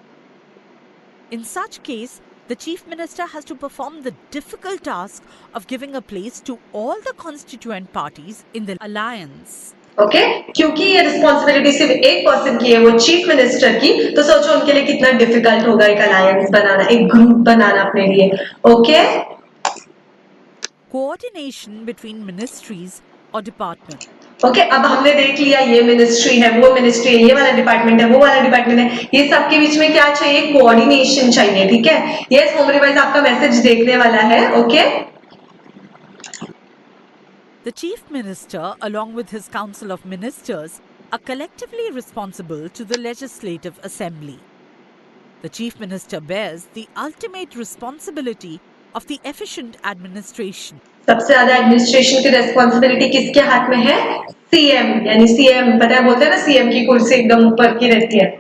In such case, the Chief Minister has to perform the difficult task of giving a place to all the constituent parties in the alliance. Okay, क्योंकि ये रिस्पॉन्सिबिलिटी सिर्फ एक पर्सन की है, वो चीफ मिनिस्टर की, तो सोचो उनके लिए कितना डिफिकल्ट होगा एक अलायंस बनाना, एक ग्रुप बनाना अपने लिए। Okay, Coordination between ministries or departments. Okay, अब हमने देख लिया ये मिनिस्ट्री है, वो मिनिस्ट्री है, ये वाला डिपार्टमेंट है, वो वाला डिपार्टमेंट है, ये सब के बीच में क्या चाहिए? कोऑर्डिनेशन चाहिए, ठीक है। यस, होम रिवाइज आपका मैसेज देखने वाला है। Okay, The Chief Minister, along with his Council of Ministers, are collectively responsible to the Legislative Assembly. The Chief Minister bears the ultimate responsibility of the efficient administration. सबसे ज्यादा एडमिनिस्ट्रेशन की रेस्पॉन्सिबिलिटी किसके हाथ में है? सीएम, यानी सीएम, पता है, बोलते हैं ना सीएम की कुर्सी एकदम ऊपर की रहती है।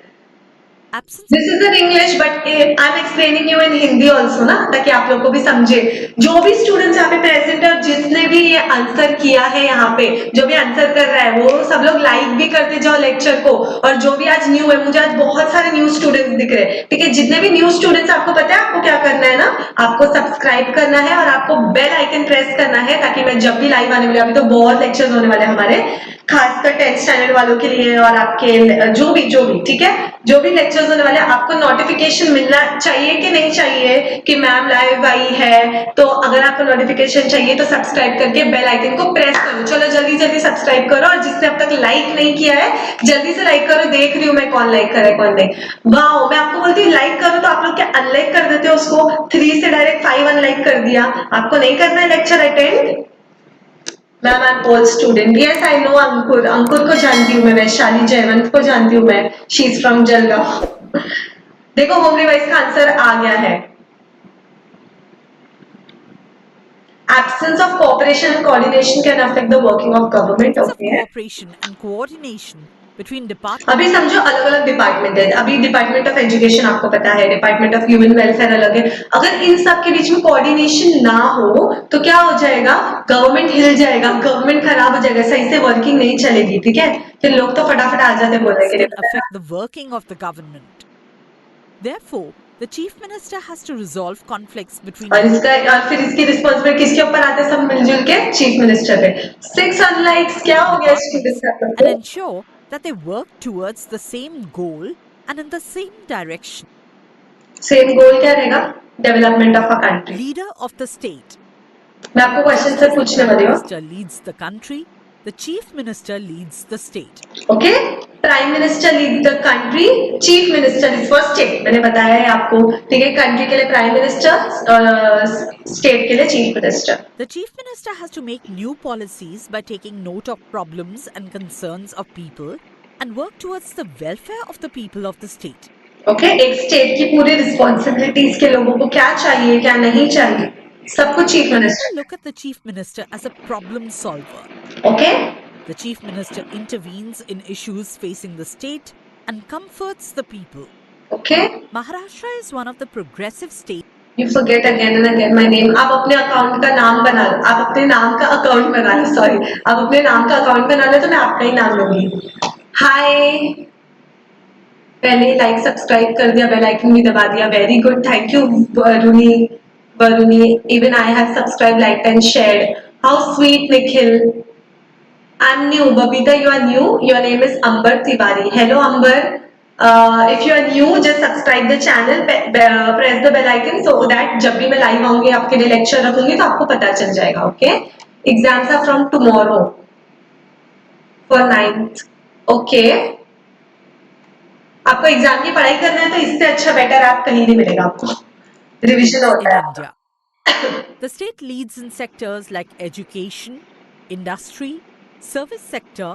This is in English, but I'm explaining you in Hindi also ना, ताकि आप लोग को भी समझे। जो भी स्टूडेंट्स यहाँ पे प्रेजेंट है और जिसने भी ये आंसर किया है, यहाँ पे जो भी आंसर कर रहा है, वो सब लोग लाइक भी करते जाओ लेक्चर को। और जो भी आज न्यू है, मुझे आज बहुत सारे न्यू स्टूडेंट्स दिख रहे हैं, ठीक है। जितने भी न्यू स्टूडेंट्स, आपको पता है आपको क्या करना है ना, आपको सब्सक्राइब करना है और आपको बेल आइकन प्रेस करना है, ताकि मैं जब भी लाइव आने वाली, अभी तो बहुत लेक्चर्स होने वाले हमारे, खासकर 10th स्टैंडर्ड वालों के लिए और आपके जो भी, ठीक है, जो भी लेक्चर्स होने वाले, आपको नोटिफिकेशन मिलना चाहिए कि नहीं चाहिए कि मैम लाइव आई है। तो अगर आपको नोटिफिकेशन चाहिए तो सब्सक्राइब करके बेल आइकन को प्रेस करो। चलो जल्दी जल्दी सब्सक्राइब करो, और जिसने अब तक लाइक नहीं किया है जल्दी से लाइक करो। देख रही हूँ मैं कौन लाइक करे कौन नहीं। वाओ, मैं आपको बोलती हूँ लाइक करो, तो आप लोग क्या अनलाइक कर देते हो उसको? 3 से डायरेक्ट 5 अनलाइक कर दिया। आपको नहीं करना है lecture attend? Ma'am I am old student. Yes I know Ankur, Ankur को जानती हूँ मैं, वैशाली जयवंत को जानती हूँ मैं, शी इज फ्रॉम जलगांव। देखो होम रिवाइज का आंसर आ गया है। Absence of cooperation and coordination can affect the working of government. Okay. Cooperation and coordination between departments. अभी समझो अलग अलग डिपार्टमेंट है। अभी डिपार्टमेंट ऑफ एजुकेशन आपको पता है, डिपार्टमेंट ऑफ ह्यूमन वेलफेयर अलग है। अगर इन सब के बीच में कोऑर्डिनेशन ना हो तो क्या हो जाएगा? गवर्नमेंट हिल जाएगा, गवर्नमेंट खराब हो जाएगा, सही से वर्किंग नहीं चलेगी, ठीक है। फिर लोग तो फटाफट आ जाते बोलने के लिए। Affect the working of the government. Therefore, the chief minister has to resolve conflicts between. और फिर इसकी रिस्पॉन्सिबिलिटी किसके ऊपर आते हैं? सब मिलजुल के चीफ मिनिस्टर पे। 6 अनलाइक्स क्या हो गया students? And ensure that they work towards the same goal and in the same direction. Same गोल क्या रहेगा? Development of a country. Leader of the state. मैं आपको क्वेश्चन से पूछने वाली हूँ। Minister leads the country. The chief minister leads the state. Okay, prime minister lead the country, chief minister is for state. मैंने बताया है आपको, ठीक है। कंट्री के लिए प्राइम मिनिस्टर, स्टेट के लिए chief minister. The chief minister has to make new policies by taking note of problems and concerns of people and work towards the welfare of the people of the state. Okay, एक स्टेट की पूरी रिस्पॉन्सिबिलिटीज के लोगों को क्या चाहिए क्या नहीं चाहिए, सब कुछ chief minister. Look at the chief minister as a problem solver. Okay, The chief minister intervenes in issues facing the state and comforts the people. Okay, Maharashtra is one of the progressive states. You forget again and again my name. आप अपने अकाउंट का नाम बना लो, आप अपने नाम का अकाउंट बना लो, सॉरी, आप अपने नाम का अकाउंट बना लो तो मैं आपका ही नाम लूंगी. हाय, पहले ही लाइक सब्सक्राइब कर दिया, बेल आइकन भी दबा दिया. Very good, thank you Varuni. Varuni, even I have subscribe, like and shared. How sweet Nikhil. I'm new. Babita, you are new. Your name is Amber Tiwari. Hello, Amber. If you are new, just subscribe the channel, press the bell icon so that जब भी मैं live आऊंगी आपके लिए lecture रखूंगी तो आपको पता चल जाएगा. Okay? Exams are from tomorrow for 9th. Okay? आपको एग्जाम की पढ़ाई करना है तो इससे अच्छा बेटर ऐप कहीं नहीं मिलेगा आपको. रिविजन in होता है. India. The state leads in sectors like education, industry, service sector,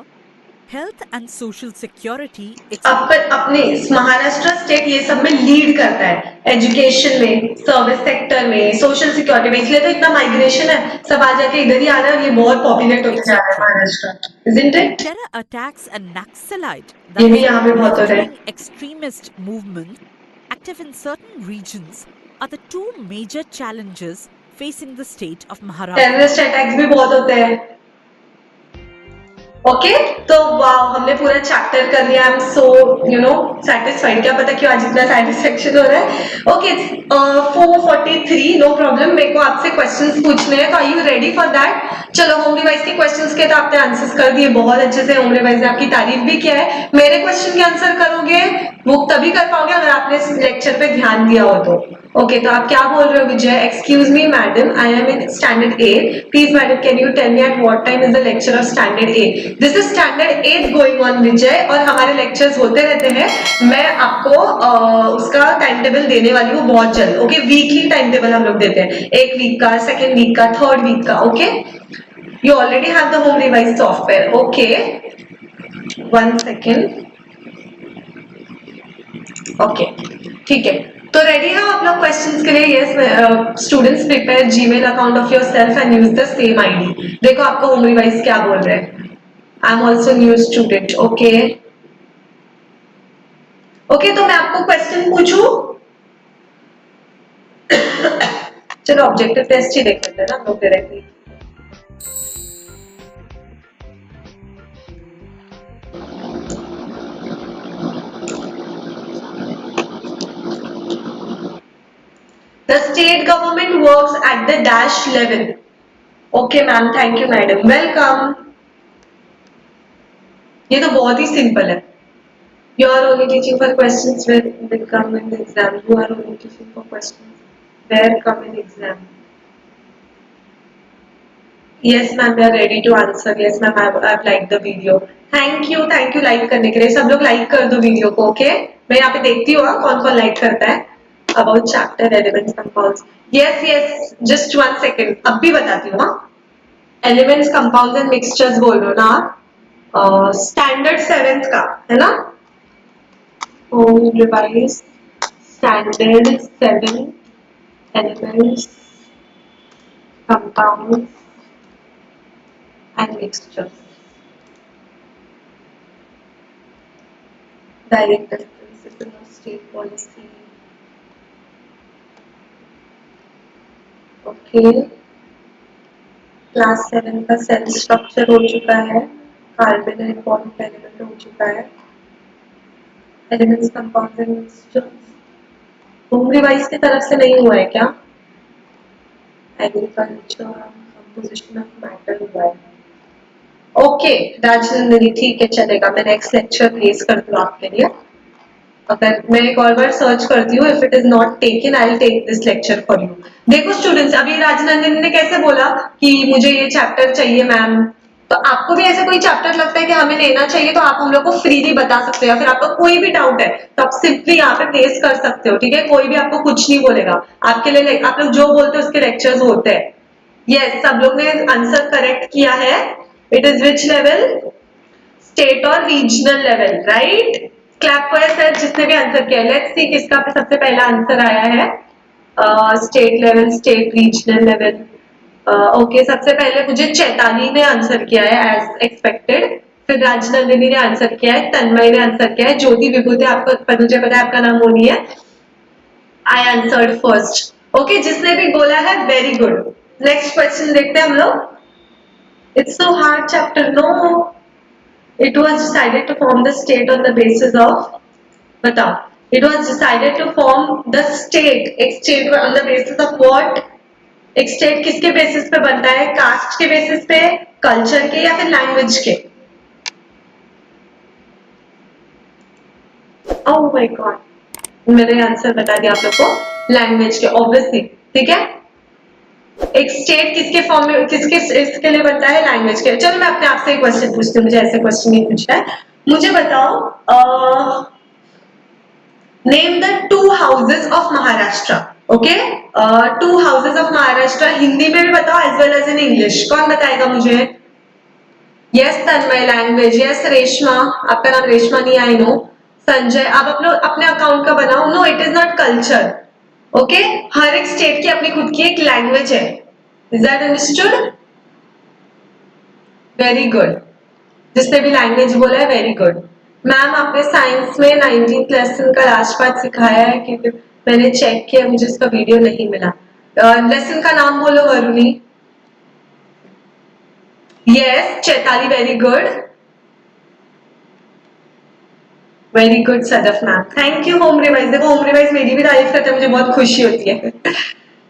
health and social security, etc. अपने महाराष्ट्र स्टेट ये सब में लीड करता है, एजुकेशन में, सर्विस सेक्टर में, सोशल सिक्योरिटी में. इसलिए तो इतना माइग्रेशन है, सब आ जाके इधर ही आ रहा है और ये बहुत पॉपुलेट होते जा रहा है Maharashtra. Isn't it? Terror attacks and Naxalite, ये that भी is, यहाँ पे बहुत हो रहा है. left-wing extremist movements active in certain regions, are the two major challenges facing the state of Maharashtra. Terrorist attacks भी बहुत होते हैं. ओके, तो वाओ, हमने पूरा चैप्टर कर लिया. I am so satisfied. क्या पता क्यों आज इतना सेटिस्फेक्शन हो रहा है. Okay, 4:43, no problem. मेरे को आपसे क्वेश्चंस पूछने हैं, तो are you ready for that? चलो, होम रिवाइज के क्वेश्चंस के तो आपने आंसर्स कर दिए बहुत अच्छे से. होम रिवाइज ने आपकी तारीफ भी किया है. मेरे क्वेश्चन के आंसर करोगे वो तभी कर पाओगे अगर आपने इस लेक्चर पे ध्यान दिया हो तो. ओके, तो आप क्या बोल रहे हो Vijay? Excuse me madam, I am in standard 8. Please madam, can you tell me at what time is the lecture of standard 8? This is standard 8 going on Vijay, और हमारे लेक्चर्स होते रहते हैं. मैं आपको उसका टाइम टेबल देने वाली हूँ बहुत जल्द. ओके, वीकली टाइम टेबल हम लोग देते हैं, एक वीक का, सेकेंड वीक का, थर्ड वीक का. Okay, you already have the home revise software. Okay, 1 second. Okay, ठीक है. तो रेडी है आप लोग क्वेश्चंस के लिए? Yes students, prepare Gmail account of your self and use the same ID. देखो आपको होम रिवाइज क्या बोल रहे हैं. I am also new student. Okay okay, तो मैं आपको क्वेश्चन पूछूं? चलो ऑब्जेक्टिव टेस्ट ही देख लेते हैं ना हम लोग directly. The state government works at the dash level. Okay ma'am, thank you madam. Welcome. ये तो बहुत ही सिंपल है. You are only teaching for questions where will come in the exam. You are only teaching for questions where come in exam. Yes ma'am, we are ready to answer. Yes ma'am, I've liked the video. Thank you like करने के लिए. सब लोग like कर दो वीडियो को. ओके, मैं यहाँ पे देखती हूँ कौन कौन like करता है. About chapter elements compounds. Yes, just 1 second. अब भी बताती हूँ. Elements compounds and mixtures बोल रहे हो ना? Standard 7th का है ना? Home revise standard 7 elements compounds and mixtures. Directive principle of state policy. Okay, class 7 का सेल स्ट्रक्चर हो चुका है. कार्बन इंपॉर्टेंट एलिमेंट हो चुका है. Elements compounds and mixtures home revise की तरफ से नहीं हुआ है क्या? एग्रीकल्चर कंपोजिशन ऑफ मैटर हुआ है. ओके राजनंदिनी, ठीक है चलेगा. मैं नेक्स्ट लेक्चर प्लेस कर दूँ आपके लिए. अगर मैं एक और बार सर्च करती हूँ, if it is not taken I will take this lecture for you. देखो स्टूडेंट्स, अभी राजनंदिनी ने कैसे बोला कि मुझे ये चैप्टर चाहिए मैम, तो आपको भी ऐसे कोई चैप्टर लगता है कि हमें लेना चाहिए तो आप हम लोग को फ्रीली बता सकते हो. या फिर आपका कोई भी डाउट है तो आप सिंपली यहाँ पे प्लेस कर सकते हो. ठीक है, कोई भी आपको कुछ नहीं बोलेगा. आपके लिए आप लोग जो बोलते हो उसके लेक्चर्स होते हैं. यस, सब लोग ने आंसर करेक्ट किया है. It is which level? State और regional level, right? Clap for yourself जिसने भी आंसर किया. लेट्स सी किसका सबसे पहला आंसर आया है. State level, state regional level. Okay, सबसे पहले मुझे चैताली ने आंसर किया है एज एक्सपेक्टेड. फिर राजनंदिनी ने आंसर किया है, तन्मय ने आंसर किया है, ज्योति विभूति, आपको मुझे पता है आपका नाम वो नहीं है. I answered first. ओके, जिसने भी बोला है वेरी गुड। नेक्स्ट क्वेश्चन देखते हैं हम लोग। It's so hard chapter, no. It was decided to form the state on the basis of, बताओ, it was decided to form the state, एक state on the basis of what? एक स्टेट किसके बेसिस पे बनता है? कास्ट के बेसिस पे, कल्चर के, या फिर लैंग्वेज के? ओह माय गॉड, मैंने आंसर बता दिया आप लोग को, लैंग्वेज के, ऑब्वियसली। ठीक है, एक स्टेट किसके फॉर्म में, किसके इसके लिए बनता है? लैंग्वेज के। चलो मैं अपने आप से एक क्वेश्चन पूछती हूँ, मुझे ऐसे क्वेश्चन नहीं पूछना है। मुझे बताओ, name the two houses of Maharashtra. Okay, two houses of Maharashtra, Hindi में भी बताओ as well as in English. कौन बताएगा मुझे? Yes Tanmay, language. Yes Reshma, आपका नाम रेशमा नहीं, आई नो। संजय, आप अपने अकाउंट का बनाओ। No, it is not culture. Okay, हर एक स्टेट की अपनी खुद की एक लैंग्वेज है। Is that understood? Very good, जिसने भी लैंग्वेज बोला है वेरी गुड। मैम आपने साइंस में 19th लेसन का लास्ट पार्ट सिखाया है, क्योंकि मैंने चेक किया, मुझे इसका वीडियो नहीं मिला। लेसन का नाम बोलो Varuni. Yes Chaitali, very good, very good Sadaf ma'am, thank you. Home revise, देखो होम रिवाइज मेरी भी तारीफ करते हैं, मुझे बहुत खुशी होती है।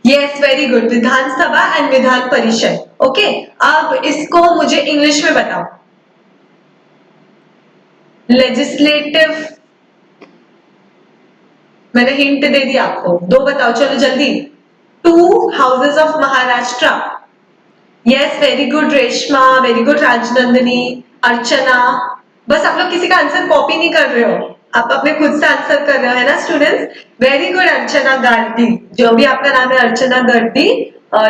Yes very good, Vidhan Sabha and Vidhan Parishad. Okay, अब इसको मुझे इंग्लिश में बताओ। लेजिस्लेटिव, मैंने हिंट दे दी आपको, दो बताओ चलो जल्दी। Two houses of Maharashtra. Yes very good Reshma, very good Rajnandini, Archana. बस आप लोग किसी का आंसर कॉपी नहीं कर रहे हो, आप अपने खुद से आंसर कर रहे हो, है ना स्टूडेंट्स? वेरी गुड अर्चना गार्डी, जो भी आपका नाम है अर्चना गार्डी,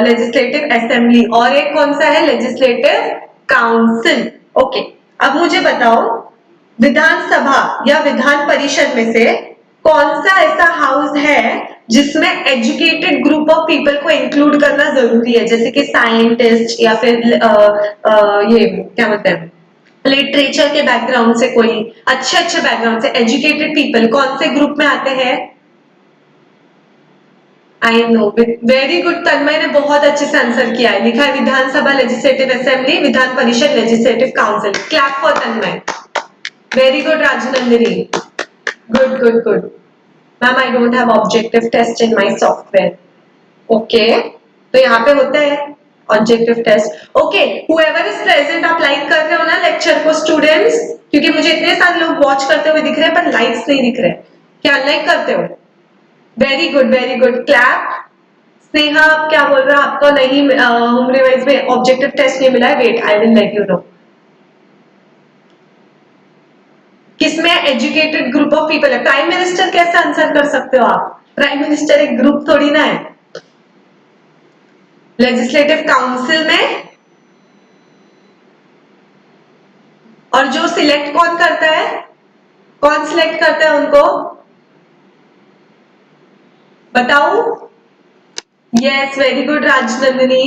लेजिस्लेटिव असेंबली। और एक कौन सा है? Legislative council. ओके, अब मुझे बताओ, विधानसभा या विधान परिषद में से कौन सा ऐसा हाउस है जिसमें एजुकेटेड ग्रुप ऑफ पीपल को इंक्लूड करना जरूरी है, जैसे कि साइंटिस्ट या फिर ये क्या बोलते हैं, लिटरेचर के बैकग्राउंड से, कोई अच्छे अच्छे बैकग्राउंड से एजुकेटेड पीपल कौन से ग्रुप में आते हैं? आई नो, वेरी गुड तन्मय ने बहुत अच्छे से आंसर किया है, लिखा है विधानसभा लेजिस्लेटिव असेंबली, विधान परिषद legislative council. Clap for Tanmay. Very good Rajnandini, good good good. Ma'am I don't have objective test in my software. Okay, तो यहाँ पे होता है objective test. Okay, whoever is present, आप लाइक कर रहे हो ना लेक्चर को स्टूडेंट्स? क्योंकि मुझे इतने सारे लोग वॉच करते हुए दिख रहे हैं पर लाइक्स नहीं दिख रहे, क्या लाइक करते हो? Very good very good, clap. Sneha आप क्या बोल रहे हो, आपको नहीं होम रिवाइज में ऑब्जेक्टिव टेस्ट नहीं मिला है? Wait I will let you know. किसमें एजुकेटेड ग्रुप ऑफ पीपल है? प्राइम मिनिस्टर कैसे आंसर कर सकते हो आप? प्राइम मिनिस्टर एक ग्रुप थोड़ी ना है। लेजिस्लेटिव काउंसिल में, और जो सिलेक्ट कौन करता है? कौन सिलेक्ट करता है उनको, बताओ? Yes very good Rajnandini.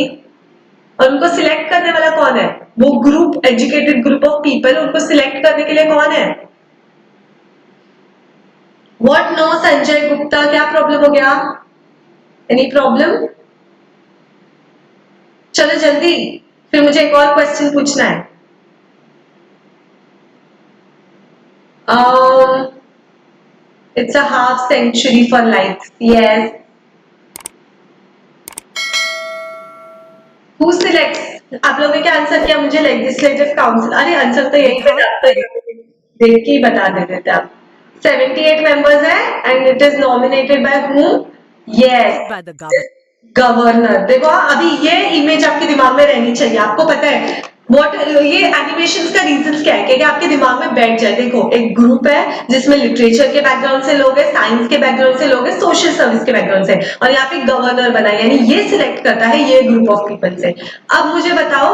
और उनको सिलेक्ट करने वाला कौन है? वो group, educated group of people, उनको सिलेक्ट करने के लिए कौन है? व्हाट? नो संजय गुप्ता, क्या प्रॉब्लम हो गया? Any problem? चलो जल्दी, फिर मुझे एक और क्वेश्चन पूछना है। It's a half century for likes. Yes. Who selects? आप लोगों ने क्या आंसर किया? मुझे लेजिस्लेटिव काउंसिल। अरे आंसर तो यही पे जाता है, देख के ही बता देते थे आप। 78 मेंबर्स है and it is nominated by whom? Yes. by the government. Governor. देखो अभी ये इमेज आपके दिमाग में रहनी चाहिए, आपको पता है व्हाट, ये एनिमेशन का रीजन क्या है कि आपके दिमाग में बैठ जाए। देखो एक ग्रुप है जिसमें लिटरेचर के बैकग्राउंड से लोग हैं, साइंस के बैकग्राउंड से लोग हैं, सोशल सर्विस के बैकग्राउंड से, और यहाँ पे गवर्नर बना है, यानी ये सिलेक्ट करता है ये ग्रुप ऑफ पीपल से। अब मुझे बताओ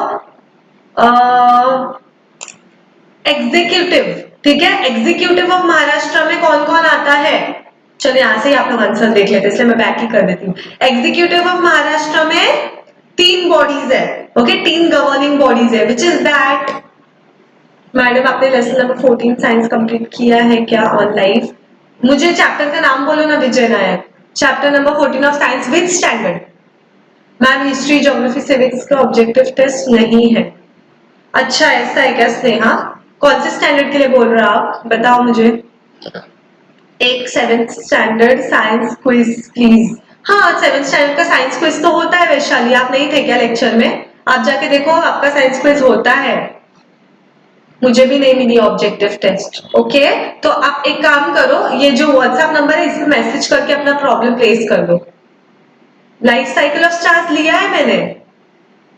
एग्जीक्यूटिव, ठीक है, एग्जीक्यूटिव ऑफ महाराष्ट्र में कौन कौन आता है? चलो यहां से ही आप लोग आंसर देख लेते हैं, इसलिए मैं बैक ही कर देती हूँ। एग्जीक्यूटिव ऑफ महाराष्ट्र में 3 बॉडीज है, ओके, 3 गवर्निंग बॉडीज है, विच इज दैट? मैडम आपने लेसन नंबर 14 साइंस कंप्लीट किया है क्या ऑन लाइव? मुझे चैप्टर का नाम बोलो ना, Vijay Nayak. Chapter number 14 of science with standard. Ma'am history geography civics का ऑब्जेक्टिव टेस्ट नहीं है। अच्छा ऐसा है क्या स्नेहा? कौन से स्टैंडर्ड के लिए बोल रहे हो आप, बताओ मुझे। एक 7th standard science quiz please. हाँ 7th स्टैंडर्ड का साइंस क्विज तो होता है वैशाली, आप नहीं थे क्या लेक्चर में? आप जाके देखो आपका साइंस क्विज होता है। मुझे भी नहीं मिली ऑब्जेक्टिव टेस्ट। ओके तो आप एक काम करो, ये जो व्हाट्सएप नंबर है इसमें मैसेज करके अपना प्रॉब्लम प्लेस कर दो। लाइफ साइकिल ऑफ स्टार्स लिया है मैंने।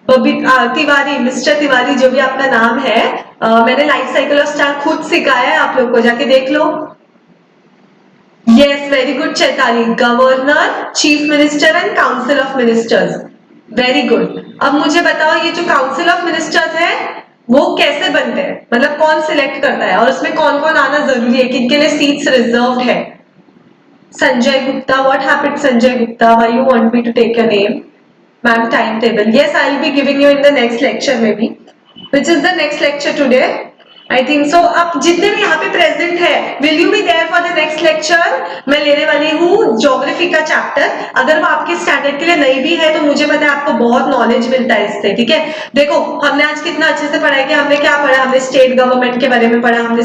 तिवारी, मिस्टर तिवारी जो भी आपका नाम है, मैंने लाइफ साइकिल ऑफ स्टार खुद सिखाया है, आप लोग को जाके देख लो। Yes very good Chaitali, governor, chief minister and council of ministers. Very good. अब मुझे बताओ ये जो काउंसिल ऑफ मिनिस्टर्स है वो कैसे बनते हैं, मतलब कौन सिलेक्ट करता है और उसमें कौन कौन आना जरूरी है, किनके लिए सीट्स रिजर्व्ड है? Sanjay Gupta, what happened Sanjay Gupta, why you want me to take your name? Ma'am, timetable. Yes, I will be giving you in the next lecture maybe. Which is the next lecture today? I think so. आप जितने भी यहाँ पे प्रेजेंट है, will you be there for the next lecture? मैं लेने वाली हूँ ज्योग्राफी का चैप्टर। अगर वो आपके स्टैंडर्ड के लिए नहीं भी है तो मुझे पता है आपको बहुत नॉलेज मिलता है इससे, ठीक है? देखो हमने आज कितना अच्छे से पढ़ा है कि हमने क्या पढ़ा, हमने स्टेट गवर्नमेंट के बारे में पढ़ा, हमने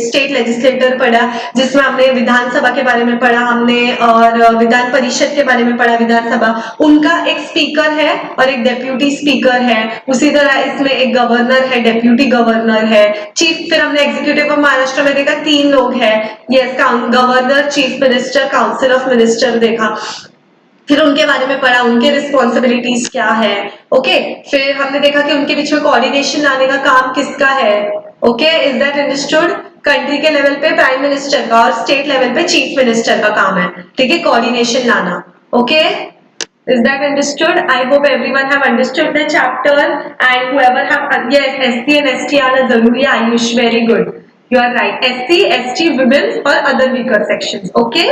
स्टेट लेजिस्लेटर पढ़ा जिसमें हमने विधानसभा के बारे में पढ़ा हमने, और विधान परिषद के बारे में पढ़ा, विधानसभा उनका एक स्पीकर है और एक डेप्यूटी स्पीकर है। उसी तरह इसमें एक गवर्नर है, डेप्यूटी गवर्नर है, चीफ, फिर हमने एग्जीक्यूटिव ऑफ महाराष्ट्र में देखा 3 लोग हैं, yes, governor, chief minister, council of minister देखा, फिर उनके बारे में पढ़ा, उनके रिस्पॉन्सिबिलिटीज क्या है। ओके फिर हमने देखा कि उनके बीच में कोऑर्डिनेशन लाने का काम किसका है। Okay is that understood? Country के लेवल पे प्राइम मिनिस्टर का और स्टेट लेवल पे चीफ मिनिस्टर का काम है, ठीक है, कोऑर्डिनेशन लाना। Okay is that understood? I hope everyone have understood the chapter and whoever have, yes, SC and ST आना जरूरी है। Ayush very good, you are right, SC ST women और other weaker sections। okay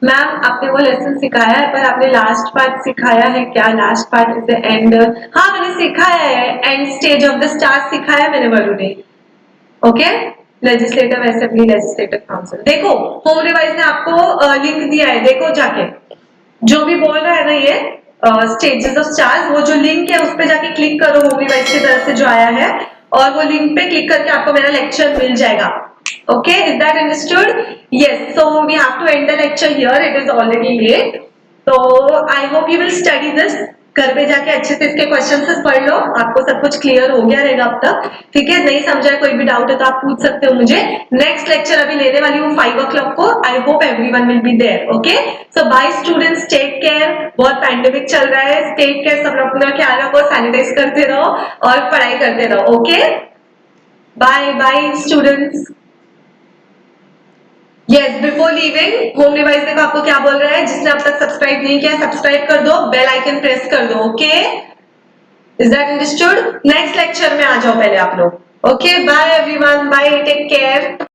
ma'am आपने वो लेसन सिखाया है पर आपने लास्ट पार्ट सिखाया है क्या? Last part is the end. हाँ मैंने सिखाया है, and stage of the star सिखाया है मैंने वरुण ने। Okay legislative assembly, legislative council. देखो होम रिवाइज ने आपको लिंक दिया है, देखो जाके जो भी बोल रहा है ना ये स्टेजेस ऑफ स्टार्स, वो जो लिंक है उस पे जाके क्लिक करो, होम रिवाइज की तरफ से जो आया है, और वो लिंक पे क्लिक करके आपको मेरा लेक्चर मिल जाएगा। Okay is that understood? Yes so we have to end the lecture here, it is already late. तो I hope you will study this, घर पे जाके अच्छे से इसके क्वेश्चंस पढ़ लो, आपको सब कुछ क्लियर हो गया रहेगा अब तक, ठीक है? नहीं समझा कोई भी डाउट है तो आप पूछ सकते हो मुझे। नेक्स्ट लेक्चर अभी लेने वाली हूँ 5 o'clock को। I hope everyone will be there. Okay so bye students, take care. बहुत पैंडेमिक चल रहा है, टेक केयर, सब लोग अपना ख्याल रखो, सैनिटाइज करते रहो और पढ़ाई करते रहो। Okay bye bye students. Yes before leaving home revise देखो आपको क्या बोल रहा है, जिसने अब तक सब्सक्राइब नहीं किया सब्सक्राइब कर दो, बेल आइकन प्रेस कर दो। Okay is that understood? Next lecture में आ जाओ पहले आप लोग। Okay bye everyone, bye, take care.